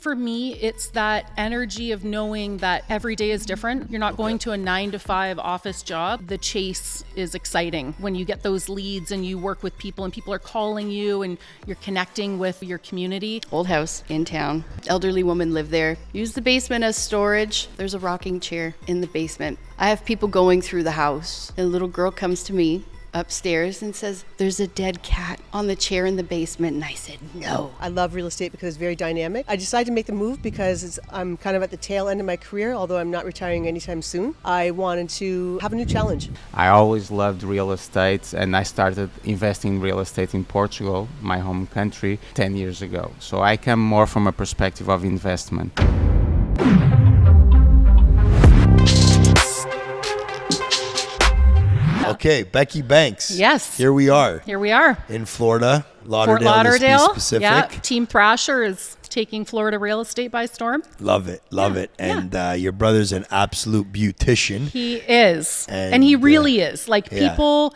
for me, it's that energy of knowing that every day is different. You're not going to a 9-to-5 office job. The chase is exciting when you get those leads and you work with people and people are calling you and you're connecting with your community. Old house in town. Elderly woman lived there. Use the basement as storage. There's a rocking chair in the basement. I have people going through the house. A little girl comes to me upstairs and says, "There's a dead cat on the chair in the basement." And I said, no. I love real estate because it's very dynamic. I decided to make the move because I'm kind of at the tail end of my career, although I'm not retiring anytime soon. I wanted to have a new challenge. I always loved real estate, and I started investing in real estate in Portugal, my home country, 10 years ago. So I come more from a perspective of investment. Okay, Becky Banks. Yes. Here we are. Here we are. In Florida, Fort Lauderdale. To be specific. Yeah. Team Thrasher is taking Florida real estate by storm. Love it. And your brother's an absolute beautician. He is. And he really is. Like, people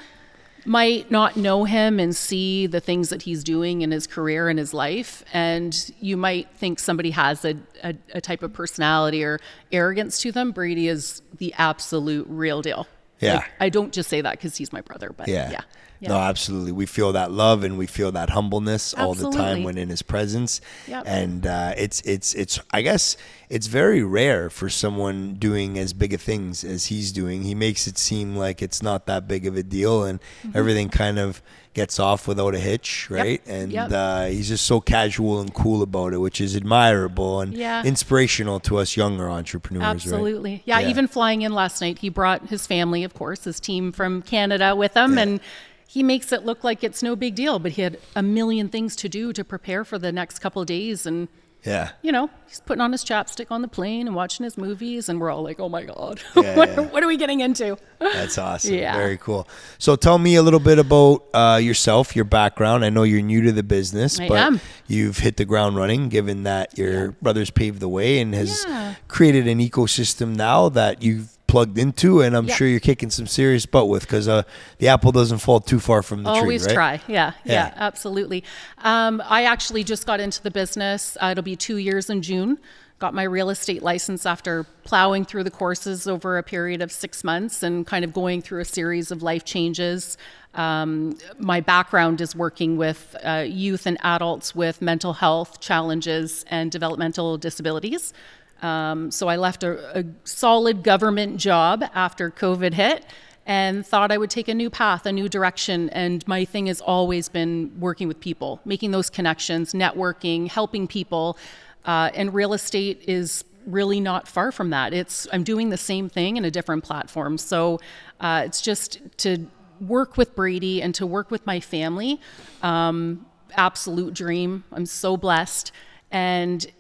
might not know him and see the things that he's doing in his career and his life. And you might think somebody has a type of personality or arrogance to them. Brady is the absolute real deal. Yeah. Like, I don't just say that because he's my brother, but yeah. No, absolutely. We feel that love and we feel that humbleness all the time when in his presence. Yep. And it's I guess it's very rare for someone doing as big of things as he's doing. He makes it seem like it's not that big of a deal and everything kind of gets off without a hitch, right? Yep. And he's just so casual and cool about it, which is admirable and inspirational to us younger entrepreneurs. Absolutely. Right? Yeah, even flying in last night, he brought his family, of course, his team from Canada with him, and he makes it look like it's no big deal, but he had a million things to do to prepare for the next couple of days. And, he's putting on his chapstick on the plane and watching his movies. And we're all like, oh, my God, what are we getting into? That's awesome. Yeah. Very cool. So tell me a little bit about yourself, your background. I know you're new to the business, but you've hit the ground running, given that your brother's paved the way and has created an ecosystem now that you've plugged into, and I'm sure you're kicking some serious butt with, because the apple doesn't fall too far from the tree, right? Always try. Yeah, absolutely. I actually just got into the business. It'll be 2 years in June. Got my real estate license after plowing through the courses over a period of 6 months and kind of going through a series of life changes. My background is working with youth and adults with mental health challenges and developmental disabilities. So I left a solid government job after COVID hit and thought I would take a new path, a new direction. And my thing has always been working with people, making those connections, networking, helping people. And real estate is really not far from that. I'm doing the same thing in a different platform. So it's just to work with Brady and to work with my family. Absolute dream. I'm so blessed. And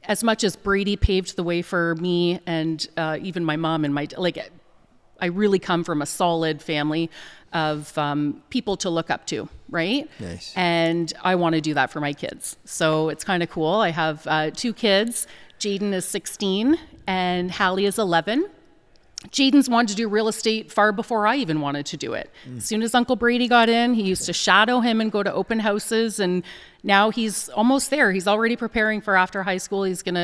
as much as Brady paved the way for me and even my mom and I really come from a solid family of people to look up to, right? Nice. And I want to do that for my kids. So it's kind of cool. I have 2 kids. Jaden is 16 and Hallie is 11. Jaden's wanted to do real estate far before I even wanted to do it. As soon as Uncle Brady got in, he used to shadow him and go to open houses, and now he's almost there. He's already preparing for after high school. He's going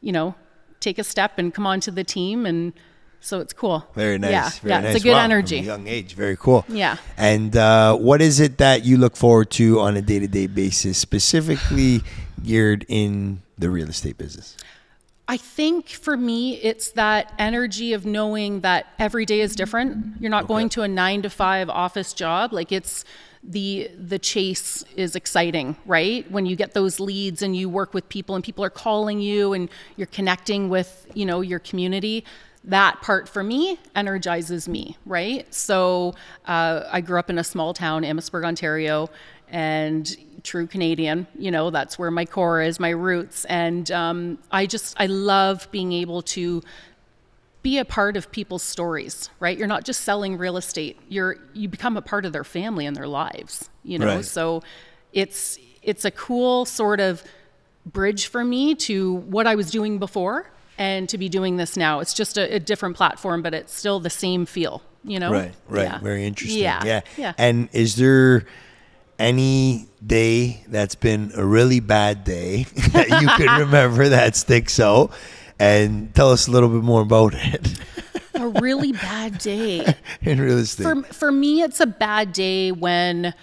to, take a step and come onto the team, and so it's cool. Very nice. Yeah, Very nice. It's a good energy. From a young age. Very cool. Yeah. And what is it that you look forward to on a day-to-day basis, specifically geared in the real estate business? I think for me, it's that energy of knowing that every day is different. You're not going to a 9-to-5 office job. Like, it's the chase is exciting, right? When you get those leads and you work with people and people are calling you and you're connecting with, your community. That part for me energizes me, right? So I grew up in a small town, Amherstburg, Ontario, and true Canadian, that's where my core is, my roots. And I love being able to be a part of people's stories, right? You're not just selling real estate. You become a part of their family and their lives, Right. So it's a cool sort of bridge for me to what I was doing before and to be doing this now. It's just a different platform, but it's still the same feel, Right. Yeah. Very interesting. Yeah. And is there any day that's been a really bad day that you can remember that sticks out, and tell us a little bit more about it. A really bad day in real estate. For me, it's a bad day when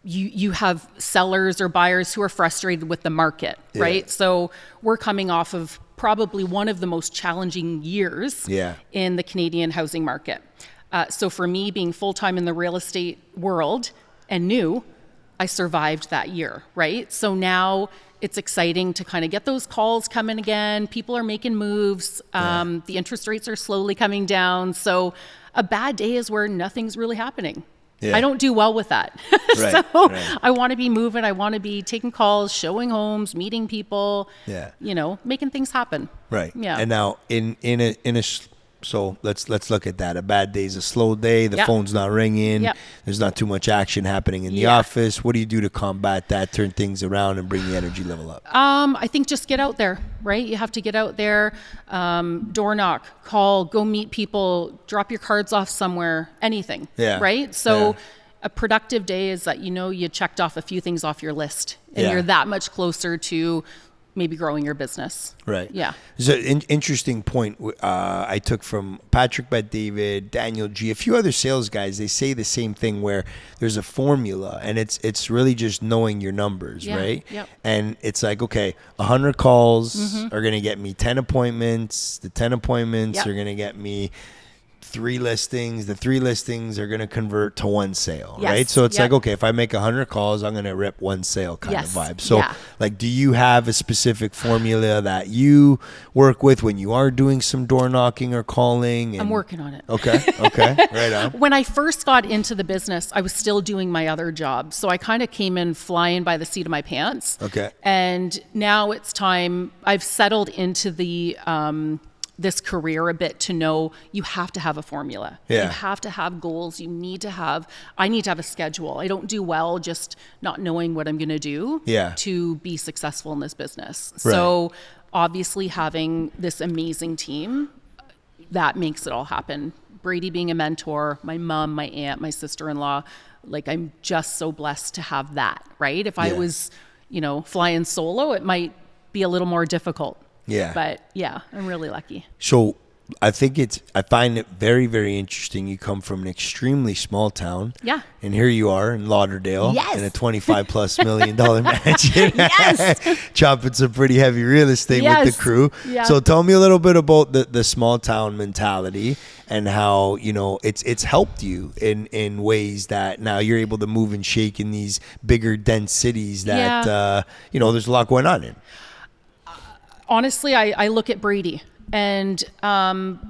you have sellers or buyers who are frustrated with the market, right? So we're coming off of probably one of the most challenging years in the Canadian housing market. So for me, being full-time in the real estate world and new, I survived that year, right? So now it's exciting to kind of get those calls coming again. People are making moves. The interest rates are slowly coming down. So a bad day is where nothing's really happening. Yeah. I don't do well with that. I want to be moving. I want to be taking calls, showing homes, meeting people, making things happen. Right. Yeah. And now so let's look at that. A bad day is a slow day. The phone's not ringing. Yep. There's not too much action happening in the office. What do you do to combat that, turn things around, and bring the energy level up? I think just get out there, right? You have to get out there, door knock, call, go meet people, drop your cards off somewhere, anything, right? So a productive day is that, you checked off a few things off your list, and you're that much closer to maybe growing your business. Right. Yeah. There's an interesting point I took from Patrick Bet-David, Daniel G, a few other sales guys. They say the same thing where there's a formula, and it's really just knowing your numbers, right? Yep. And it's like, okay, 100 calls are going to get me 10 appointments. The 10 appointments are going to get me 3 listings. The 3 listings are going to convert to 1 sale, right? So it's like, okay, if I make 100 calls, I'm going to rip 1 sale kind of vibe. So like, do you have a specific formula that you work with when you are doing some door knocking or calling? I'm working on it. Okay. Right on. When I first got into the business, I was still doing my other job. So I kind of came in flying by the seat of my pants. Okay. And now it's time. I've settled into the this career a bit to know you have to have a formula. You have to have goals. I need to have a schedule. I don't do well just not knowing what I'm going to do to be successful in this business. Right. So obviously having this amazing team, that makes it all happen. Brady being a mentor, my mom, my aunt, my sister-in-law, like I'm just so blessed to have that, right? If I was, flying solo, it might be a little more difficult. Yeah. But I'm really lucky. So I find it very, very interesting. You come from an extremely small town. Yeah. And here you are in Lauderdale. Yes. In a $25+ million mansion. Yes. Chopping some pretty heavy real estate with the crew. Yeah. So tell me a little bit about the small town mentality and how, it's helped you in ways that now you're able to move and shake in these bigger, dense cities that, there's a lot going on in. Honestly, I look at Brady, and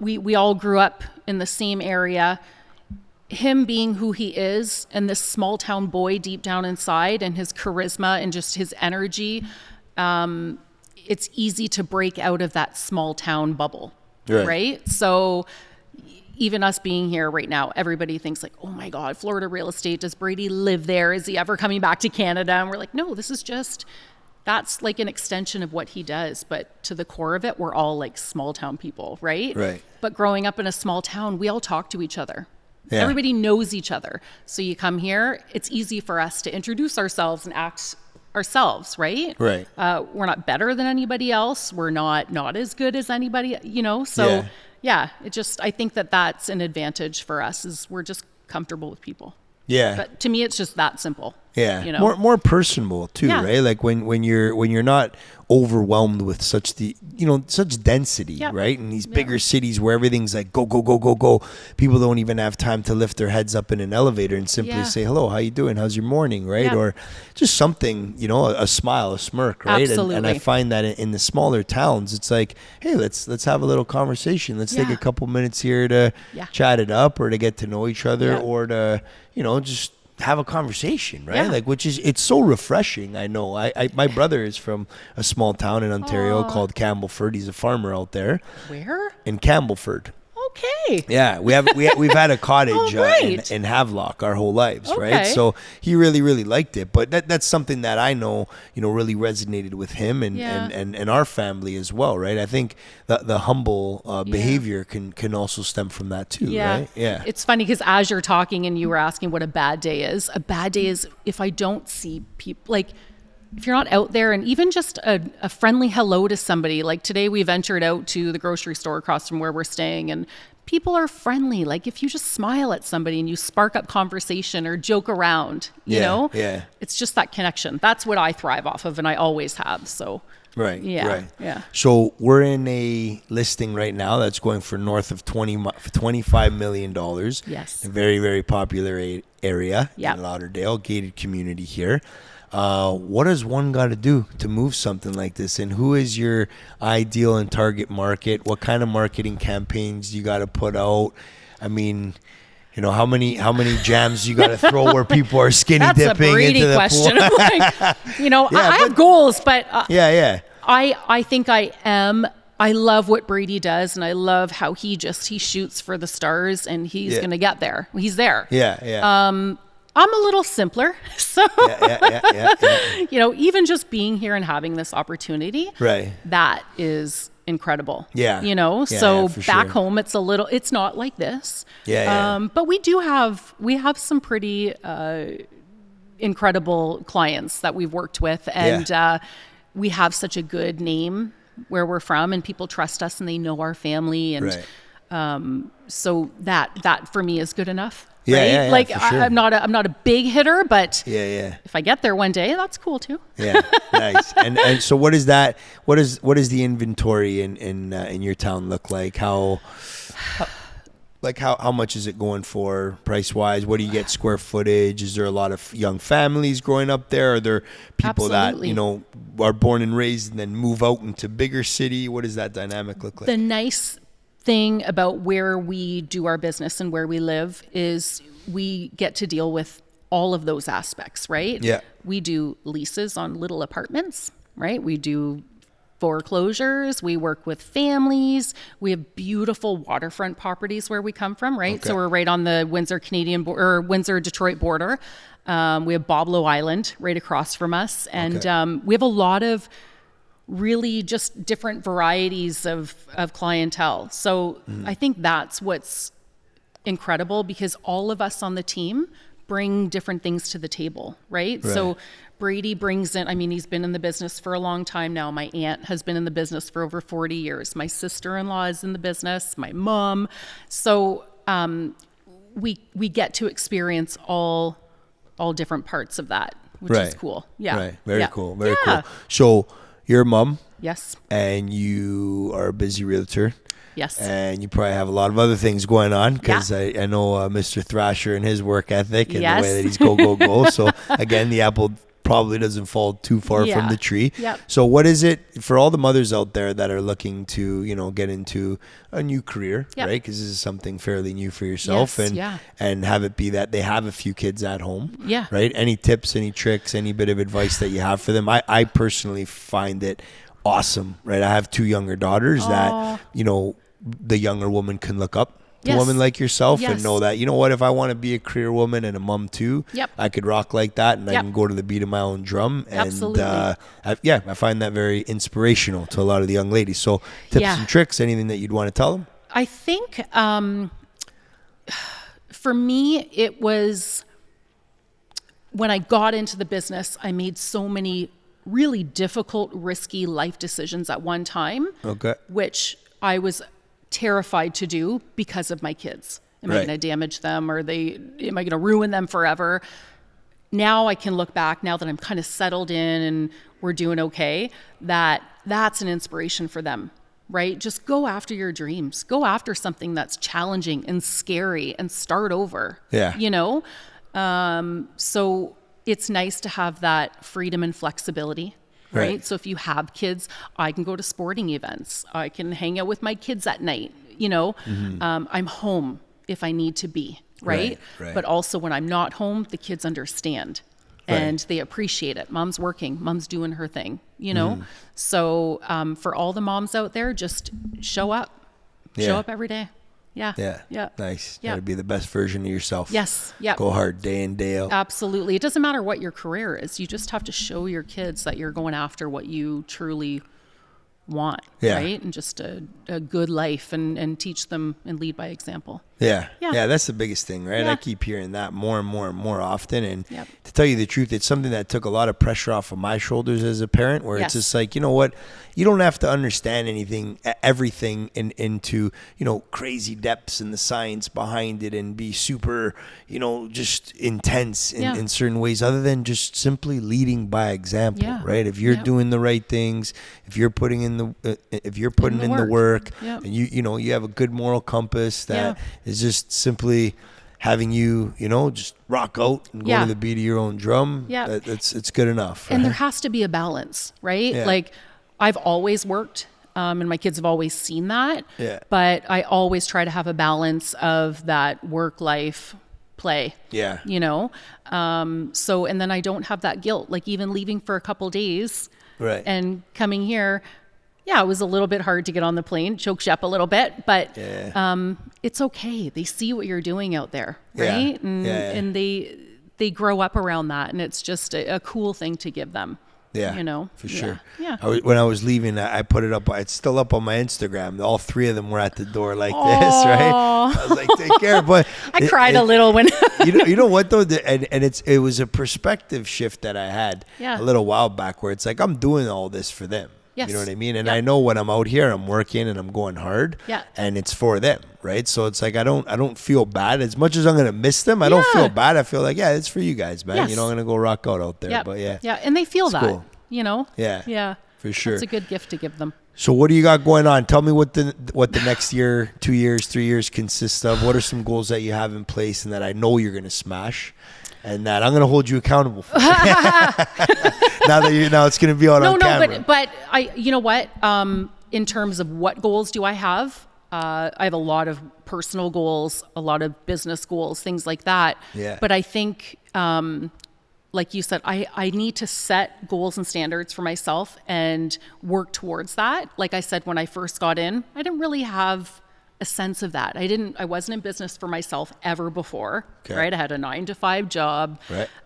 we all grew up in the same area. Him being who he is, and this small town boy deep down inside, and his charisma and just his energy, it's easy to break out of that small town bubble, right? So even us being here right now, everybody thinks like, oh my God, Florida real estate, does Brady live there? Is he ever coming back to Canada? And we're like, no, that's like an extension of what he does. But to the core of it, we're all like small town people, right? Right. But growing up in a small town, we all talk to each other. Yeah. Everybody knows each other. So you come here, it's easy for us to introduce ourselves and act ourselves, right? Right. We're not better than anybody else. We're not as good as anybody, So I think that's an advantage for us is we're just comfortable with people. Yeah. But to me, it's just that simple. Yeah. More personable too, right? Like when you're not overwhelmed with such density, right? In these bigger cities where everything's like go, go, go, go, go. People don't even have time to lift their heads up in an elevator and simply say, hello, how you doing? How's your morning? Right. Yeah. Or just something, a smile, a smirk, right? Absolutely. And I find that in the smaller towns, it's like, hey, let's have a little conversation. Let's take a couple minutes here to chat it up or to get to know each other or to, just have a conversation, right? Like, it's so refreshing. I know my brother is from a small town in Ontario called Campbellford. He's a farmer out there. Where? In Campbellford. Okay. Yeah, we've had a cottage Oh, right. in Havelock our whole lives, right? Okay. So he really liked it. But that's something that I know, really resonated with him and our family as well, right? I think the humble behavior can also stem from that too, right? Yeah. It's funny because as you're talking and you were asking what a bad day is if I don't see people, like if you're not out there and even just a friendly hello to somebody. Like today we ventured out to the grocery store across from where we're staying, and people are friendly. Like if you just smile at somebody and you spark up conversation or joke around, you know, it's just that connection. That's what I thrive off of, and I always have. So Right. Yeah. So we're in a listing right now that's going for north of $25 million. Yes. A very, very popular area Yeah. in Lauderdale, gated community here. What does one got to do to move something like this? And who is your ideal and target market? What kind of marketing campaigns you got to put out? I mean, how many jams you got to throw where people are skinny That's dipping a Brady into the question. pool? I have goals, but yeah. I think I am. I love what Brady does, and I love how he shoots for the stars, and he's going to get there. He's there. Yeah. I'm a little simpler. So, Yeah. even just being here and having this opportunity, Right. that is incredible. Yeah. So for back sure. home, it's not like this. Yeah. But we have some pretty incredible clients that we've worked with, and we have such a good name where we're from, and people trust us and they know our family. And so that for me is good enough. Yeah, like for sure. I'm not a big hitter, but Yeah. if I get there one day, that's cool too. Yeah, nice. And so what is that? What is the inventory in your town look like? How much is it going for price wise? What do you get square footage? Is there a lot of young families growing up there? Are there people Absolutely. that are born and raised and then move out into bigger city? What does that dynamic look like? The nice thing about where we do our business and where we live is we get to deal with all of those aspects, right? Yeah. We do leases on little apartments, right? We do foreclosures. We work with families. We have beautiful waterfront properties where we come from, right? Okay. So we're right on the Windsor Detroit border. We have Boblo Island right across from us, and we have a lot of really just different varieties of clientele. So I think that's what's incredible, because all of us on the team bring different things to the table, right? So Brady brings in, he's been in the business for a long time now. My aunt has been in the business for over 40 years. My sister-in-law is in the business, my mom. So we get to experience all different parts of that, which is cool. Yeah. Right. Very cool. Very cool. So you're a mom. Yes. And you are a busy realtor. Yes. And you probably have a lot of other things going on, because I know Mr. Thrasher and his work ethic and the way that he's go. So again, the apple probably doesn't fall too far from the tree. Yep. So what is it for all the mothers out there that are looking to, get into a new career, right? Because this is something fairly new for yourself, and have it be that they have a few kids at home, right? Any tips, any tricks, any bit of advice that you have for them? I personally find it awesome, right? I have two younger daughters that, the younger woman can look up to a woman like yourself and know that, if I want to be a career woman and a mom too, I could rock like that, and I can go to the beat of my own drum. And Absolutely. I find that very inspirational to a lot of the young ladies. So tips and tricks, anything that you'd want to tell them? I think for me, it was when I got into the business, I made so many really difficult, risky life decisions at one time, which I was terrified to do because of my kids. Am I going to damage them, or am I going to ruin them forever? Now I can look back, now that I'm kind of settled in and we're doing okay, that's an inspiration for them, right? Just go after your dreams. Go after something that's challenging and scary and start over. So it's nice to have that freedom and flexibility. Right. So if you have kids, I can go to sporting events. I can hang out with my kids at night. I'm home if I need to be. Right. But also when I'm not home, the kids understand and they appreciate it. Mom's working. Mom's doing her thing. So for all the moms out there, just show up. Show up every day. Yeah. Yeah. Yeah. Nice. Yeah. Got to be the best version of yourself. Yes. Yeah. Go hard day in, day out. Absolutely. It doesn't matter what your career is. You just have to show your kids that you're going after what you truly want, right? And just a good life and teach them and lead by example. Yeah. That's the biggest thing, right? I keep hearing that more and more and more often. And to tell you the truth, it's something that took a lot of pressure off of my shoulders as a parent, where it's just like, you know what? You don't have to understand everything into, crazy depths and the science behind it and be super, just intense in certain ways, other than just simply leading by example, right? If you're doing the right things, if you're putting in the work, and you have a good moral compass that is just simply having you, just rock out and go to the beat of your own drum. It's good enough. Right? And there has to be a balance, right? Like I've always worked, and my kids have always seen that. But I always try to have a balance of that work life play. So, and then I don't have that guilt, like even leaving for a couple days and coming here. It was a little bit hard to get on the plane, choked you up a little bit, but it's okay. They see what you're doing out there, right? And they grow up around that, and it's just a cool thing to give them. For sure. When I was leaving, I put it up. It's still up on my Instagram. All three of them were at the door like this, right? I was like, take care. But I cried a little when you know what though, and it was a perspective shift that I had a little while back, where it's like I'm doing all this for them. You know what I mean? And I know when I'm out here, I'm working and I'm going hard, and it's for them, right? So it's like I don't feel bad as much as I'm gonna miss them. I don't feel bad. I feel like it's for you guys, man. I'm gonna go rock out there. But and they feel that, cool. For sure. It's a good gift to give them. So what do you got going on? Tell me what the next year, 2 years, 3 years consists of. What are some goals that you have in place and that I know you're gonna smash? And that I'm going to hold you accountable for. Now it's going to be on camera. But you know what? In terms of what goals do I have a lot of personal goals, a lot of business goals, things like that. But I think, like you said, I need to set goals and standards for myself and work towards that. Like I said, when I first got in, I didn't really have a sense of that. I wasn't in business for myself ever before, right? I had a 9-to-5 job,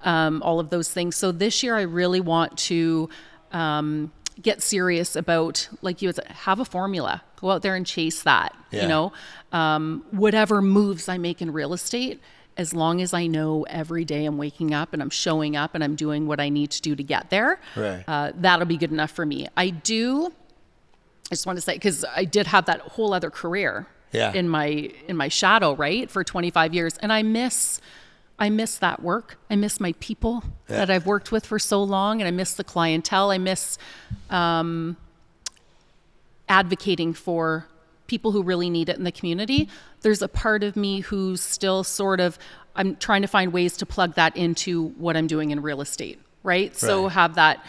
all of those things. So this year I really want to get serious about, like you said, have a formula, go out there and chase that, whatever moves I make in real estate, as long as I know every day I'm waking up and I'm showing up and I'm doing what I need to do to get there, that'll be good enough for me. I just want to say, because I did have that whole other career in my shadow, right, for 25 years. And I miss that work. I miss my people that I've worked with for so long. And I miss the clientele. I miss advocating for people who really need it in the community. There's a part of me who's still I'm trying to find ways to plug that into what I'm doing in real estate, right? So have that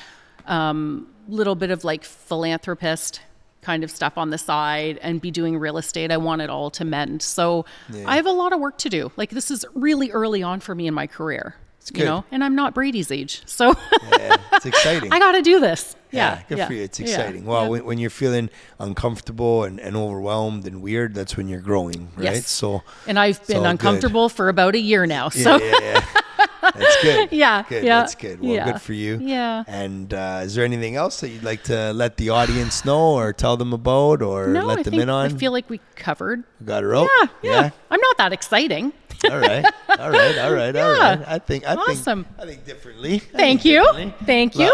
little bit of like philanthropist kind of stuff on the side and be doing real estate. I want it all to mend. So I have a lot of work to do. Like this is really early on for me in my career, and I'm not Brady's age. So it's exciting. I got to do this. Good for you. It's exciting. Well, when you're feeling uncomfortable and overwhelmed and weird, that's when you're growing, right? So, and I've been uncomfortable for about a year now. So that's good. Good. That's good. Well, good for you. And is there anything else that you'd like to let the audience know or tell them about or let them in on? I feel like we covered. Got her out? Yeah. I'm not that exciting. All right. I think differently. Thank you.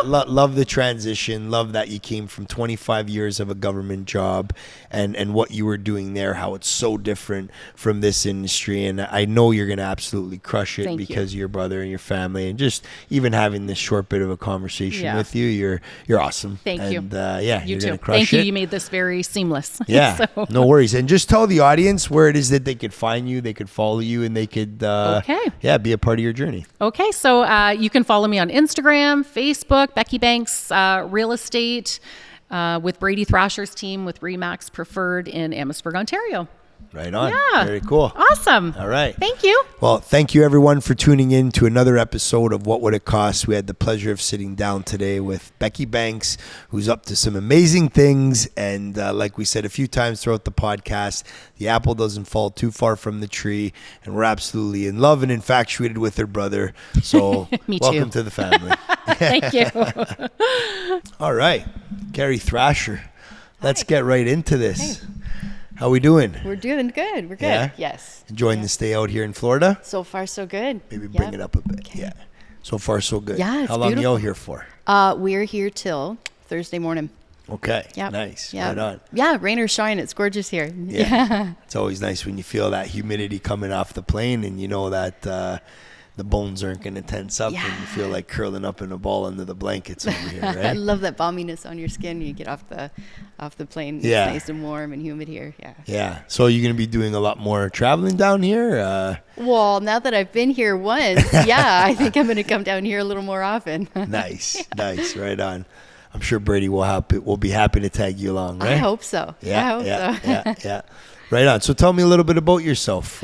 Love the transition. Love that you came from 25 years of a government job and what you were doing there, how it's so different from this industry. And I know you're going to absolutely crush it because of your brother and your family, and just even having this short bit of a conversation with you, you're awesome. Thank you. And you you're too. going to crush Thank you. it. You made this very seamless. Yeah, no worries. And just tell the audience where it is that they could find you, they could follow you, and they could be a part of your journey. Okay, so you can follow me on Instagram, Facebook, Becky Banks Real Estate, with Brady Thrasher's team with Remax Preferred in Amherstburg, Ontario. Right on. Yeah. Very cool. Awesome. All right. Thank you. Well, thank you everyone for tuning in to another episode of What Would It Cost. We had the pleasure of sitting down today with Becky Banks, who's up to some amazing things. And like we said a few times throughout the podcast, the apple doesn't fall too far from the tree. And we're absolutely in love and infatuated with her brother. So welcome to the family. Thank you. All right. Karrie Thrasher. Let's get right into this. How we doing? We're doing good. We're good. Yeah? Yes. Enjoying the stay out here in Florida? So far, so good. Maybe bring it up a bit. Okay. Yeah. So far, so good. Yeah, it's How long beautiful. y'all here for? We're here till Thursday morning. Okay. Yep. Nice. Yep. Right on. Yeah, rain or shine, it's gorgeous here. Yeah. It's always nice when you feel that humidity coming off the plane and you know that the bones aren't going to tense up and you feel like curling up in a ball under the blankets over here, right? I love that balminess on your skin when you get off the plane. Yeah. It's nice and warm and humid here. Yeah. Yeah. So you're going to be doing a lot more traveling down here? Well, now that I've been here once, I think I'm going to come down here a little more often. Nice. Right on. I'm sure Brady will be happy to tag you along, right? I hope so. Yeah. I hope so. Yeah. Right on. So tell me a little bit about yourself.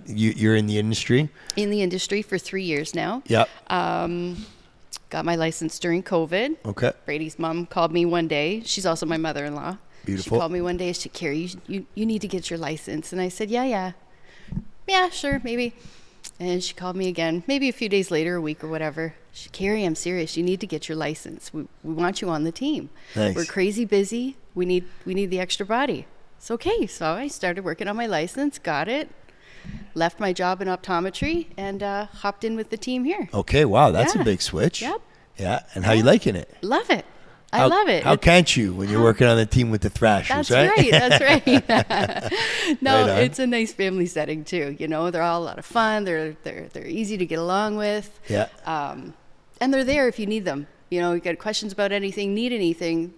You're in the industry? In the industry for 3 years now. Yep. Got my license during COVID. Okay. Brady's mom called me one day. She's also my mother-in-law. Beautiful. She called me one day. She said, Karrie, you need to get your license. And I said, yeah, sure, maybe. And she called me again, maybe a few days later, a week or whatever. She said, Karrie, I'm serious. You need to get your license. We want you on the team. Nice. We're crazy busy. We need the extra body. It's okay. So I started working on my license, got it, left my job in optometry, and hopped in with the team here. Okay, wow, that's a Yeah. big switch. Yep. Yeah, and how you liking it? Love it. I love it. How can't you when you're working on the team with the Thrashers, That's right? That's right. No, Right on. it's a nice family setting too. You know, they're all a lot of fun. They're easy to get along with. Yeah. And they're there if you need them. You know, you got questions about anything, need anything.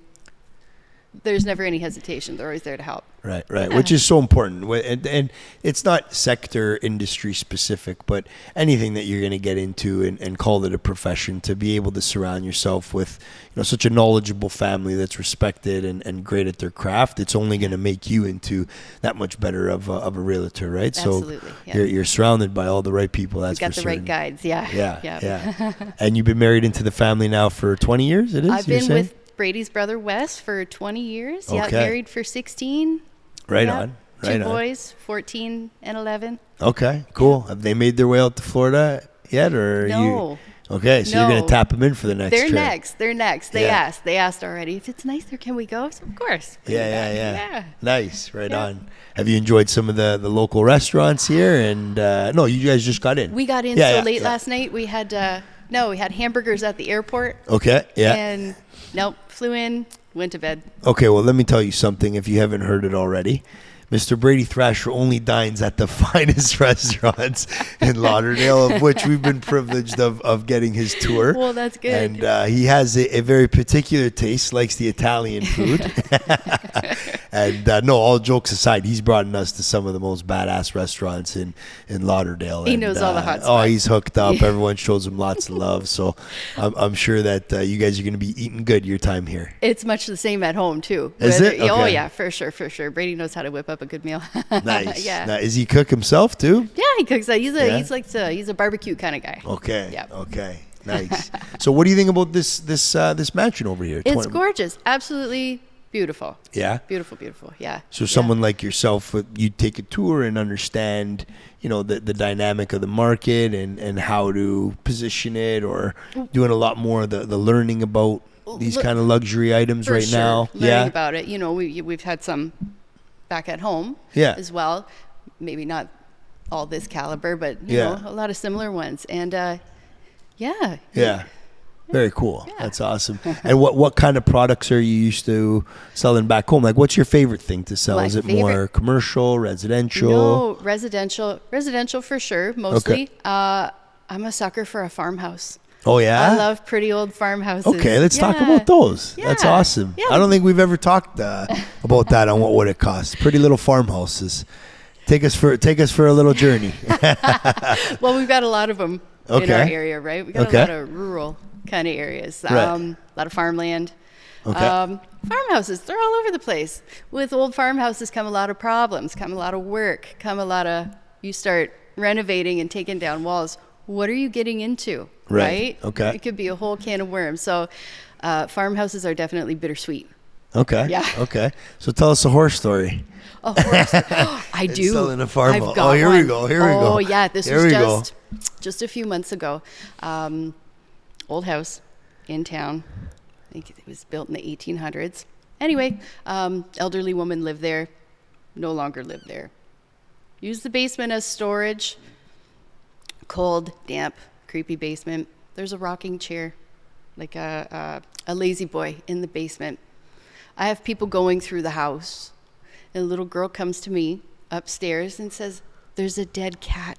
There's never any hesitation. They're always there to help. Right, which is so important. And it's not sector industry specific, but anything that you're going to get into and call it a profession, to be able to surround yourself with, such a knowledgeable family that's respected and great at their craft, it's only going to make you into that much better of a realtor, right? Absolutely, So yeah. you're surrounded by all the right people, that's Got for the right certain. guides. Yeah. Yeah. And you've been married into the family now for 20 years, it is? I've you're been saying? with Brady's brother Wes for 20 years. Yeah, Okay. married for 16. Right Yeah. on. Two boys, 14 and 11. Okay, cool. Have they made their way out to Florida yet, or No. you? Okay, so you're No. gonna tap them in for the next They're trip. They're next. They Yeah. asked already. If it's nice there, can we go? So, of course. Bring it back. Yeah. Nice, right on. Have you enjoyed some of the local restaurants here? And no, you guys just got in. We got in late last night. We had we had hamburgers at the airport. Okay, yeah. And flew in, went to bed. Okay, well, let me tell you something if you haven't heard it already. Mr. Brady Thrasher only dines at the finest restaurants in Lauderdale, of which we've been privileged of getting his tour. Well, that's good. And he has a very particular taste, likes the Italian food. And no, all jokes aside, he's brought us to some of the most badass restaurants in Lauderdale. He And, knows all the hot Oh, spots. he's hooked up. Everyone shows him lots of love. So I'm sure that you guys are going to be eating good your time here. It's much the same at home, too. Is it? Oh, Okay. yeah, for sure. Brady knows how to whip up a good meal. Nice. Yeah. Now, is he cook himself too? Yeah, he cooks that. He's Yeah? he's a barbecue kind of guy. Okay. Yep. Okay. Nice. So, what do you think about this mansion over here? It's gorgeous. Absolutely beautiful. Yeah. Beautiful. Yeah. So, someone like yourself, you take a tour and understand, the dynamic of the market and how to position it, or doing a lot more of the learning about these kind of luxury items For right sure. now. Learning about it. We've had some back at home as well. Maybe not all this caliber, but you know, a lot of similar ones. And Yeah. Very cool. Yeah. That's awesome. And what kind of products are you used to selling back home? Like, what's your favorite thing to sell? Is it more commercial, residential? No, residential for sure, mostly. Okay. I'm a sucker for a farmhouse. Oh, yeah? I love pretty old farmhouses. Okay, let's talk about those. Yeah. That's awesome. Yeah. I don't think we've ever talked about that on What Would It Cost. Pretty little farmhouses. Take us for a little journey. Well, we've got a lot of them in our area, right? We got a lot of rural kind of areas. A lot of farmland. Okay. Farmhouses, they're all over the place. With old farmhouses come a lot of problems, come a lot of work, come a lot of, you start renovating and taking down walls. What are you getting into, right? Okay. It could be a whole can of worms. So farmhouses are definitely bittersweet. Okay. Yeah. Okay. So tell us a horse story. A horse. I do. Selling a farmhouse. I've got Here one. we go. Here we go. Oh, yeah. This Here was just a few months ago. Old house in town. I think it was built in the 1800s. Anyway, elderly woman lived there. No longer live there. Used the basement as storage. Cold, damp, creepy basement. There's a rocking chair, like a lazy boy in the basement. I have people going through the house. And a little girl comes to me upstairs and says, "There's a dead cat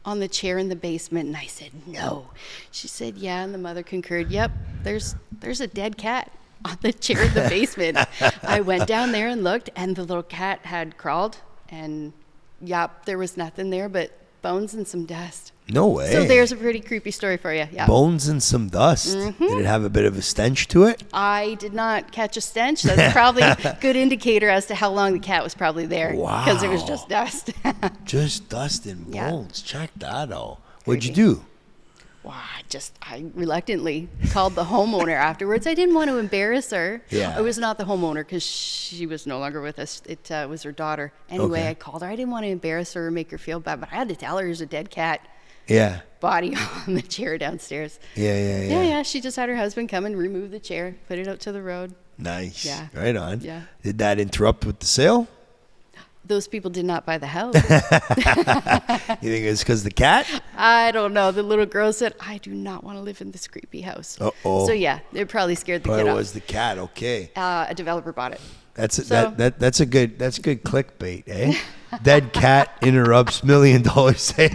on the chair in the basement." And I said, "No." She said, "Yeah." And the mother concurred, "Yep, there's a dead cat on the chair in the basement." I went down there and looked, and the little cat had crawled, and yep, there was nothing there but bones and some dust. No way. So there's a pretty creepy story for you. Yeah. Bones and some dust. Did it have a bit of a stench to it? I did not catch a stench. That's probably a good indicator as to how long the cat was probably there. Wow. Because it was just dust. Just dust and Yeah. bones. Check that out. What'd you do? Wow, I reluctantly called the homeowner afterwards. I didn't want to embarrass her. Yeah. It was not the homeowner because she was no longer with us. It was her daughter. Anyway, Okay. I called her. I didn't want to embarrass her or make her feel bad, but I had to tell her there's a dead cat Yeah. body on the chair downstairs. Yeah. She just had her husband come and remove the chair, put it out to the road. Nice. Yeah. Right on. Yeah. Did that interrupt with the sale? Those people did not buy the house. You think it's because the cat? I don't know. The little girl said, "I do not want to live in this creepy house." Uh-oh. So yeah, it probably scared the But kid it off. was the cat. Okay. A developer bought it. That's So- that's a good clickbait, eh? Dead cat interrupts $1 million sale.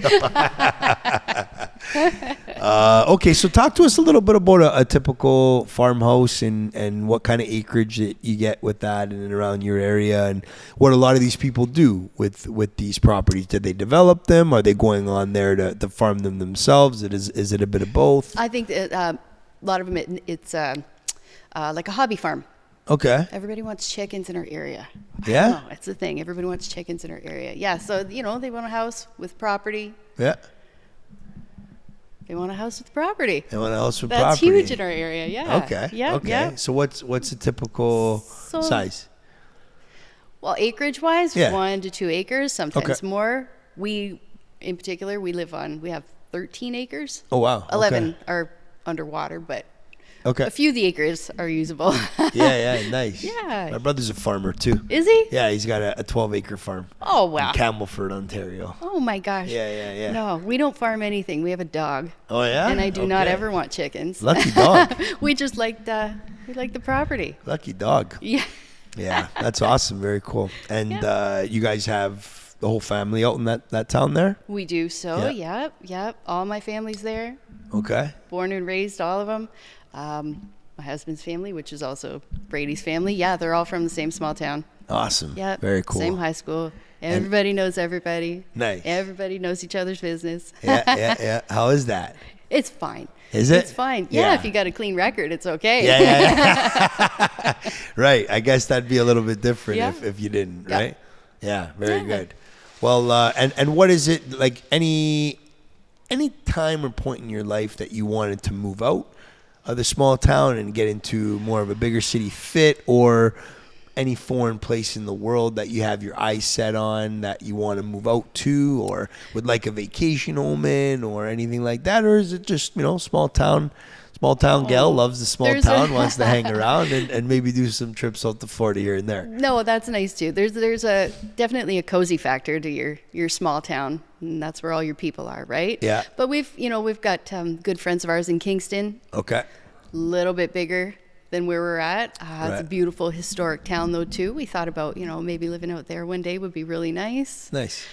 Okay, so talk to us a little bit about a typical farmhouse and what kind of acreage that you get with that in and around your area, and what a lot of these people do with these properties. Did they develop them? Are they going on there to farm them themselves? Is it a bit of both? I think that a lot of them, it's like a hobby farm. Okay. Everybody wants chickens in our area. Yeah? I don't know, it's the thing. Everybody wants chickens in our area. Yeah, so, they want a house with property. Yeah. They want a house with property. They want a house with That's property. huge in our area, yeah. Okay. Yeah, Okay. yeah. So what's a typical size? Well, acreage-wise, Yeah. 1 to 2 acres, sometimes Okay. more. We, in particular, we have 13 acres. Oh wow. 11 are underwater, but Okay. a few of the acres are usable. Yeah, nice. Yeah. My brother's a farmer too. Is he? Yeah, he's got a 12-acre farm Oh, wow. in Campbellford, Ontario. Oh, my gosh. Yeah. No, we don't farm anything. We have a dog. Oh yeah. And I do not Okay. ever want chickens. Lucky dog. We just like the property. Lucky dog. Yeah. Yeah, that's awesome. Very cool. And you guys have the whole family out in that town there? We do so. Yeah. Yep. All my family's there. Okay. Born and raised, all of them. My husband's family, which is also Brady's family. Yeah, they're all from the same small town. Awesome. Yep. Very cool. Same high school. Everybody knows everybody. Nice. Everybody knows each other's business. Yeah. How is that? It's fine. Is it? It's fine. Yeah, if you got a clean record, it's okay. Yeah. Right. I guess that'd be a little bit different Yeah. if you didn't, Yeah. right? Yeah. Very good. Well, and what is it like? Any time or point in your life that you wanted to move out of the small town and get into more of a bigger city fit, or any foreign place in the world that you have your eyes set on that you want to move out to, or would like a vacation home in, or anything like that? Or is it just, small town gal loves the small There's a- town, wants to hang around and maybe do some trips out to Florida here and there? No, that's nice too. There's a definitely a cozy factor to your small town, and that's where all your people are, right? Yeah. But we've got good friends of ours in Kingston, Okay. a little bit bigger than where we're at. It's a Right. beautiful historic town though too. We thought about maybe living out there one day would be really nice. Nice.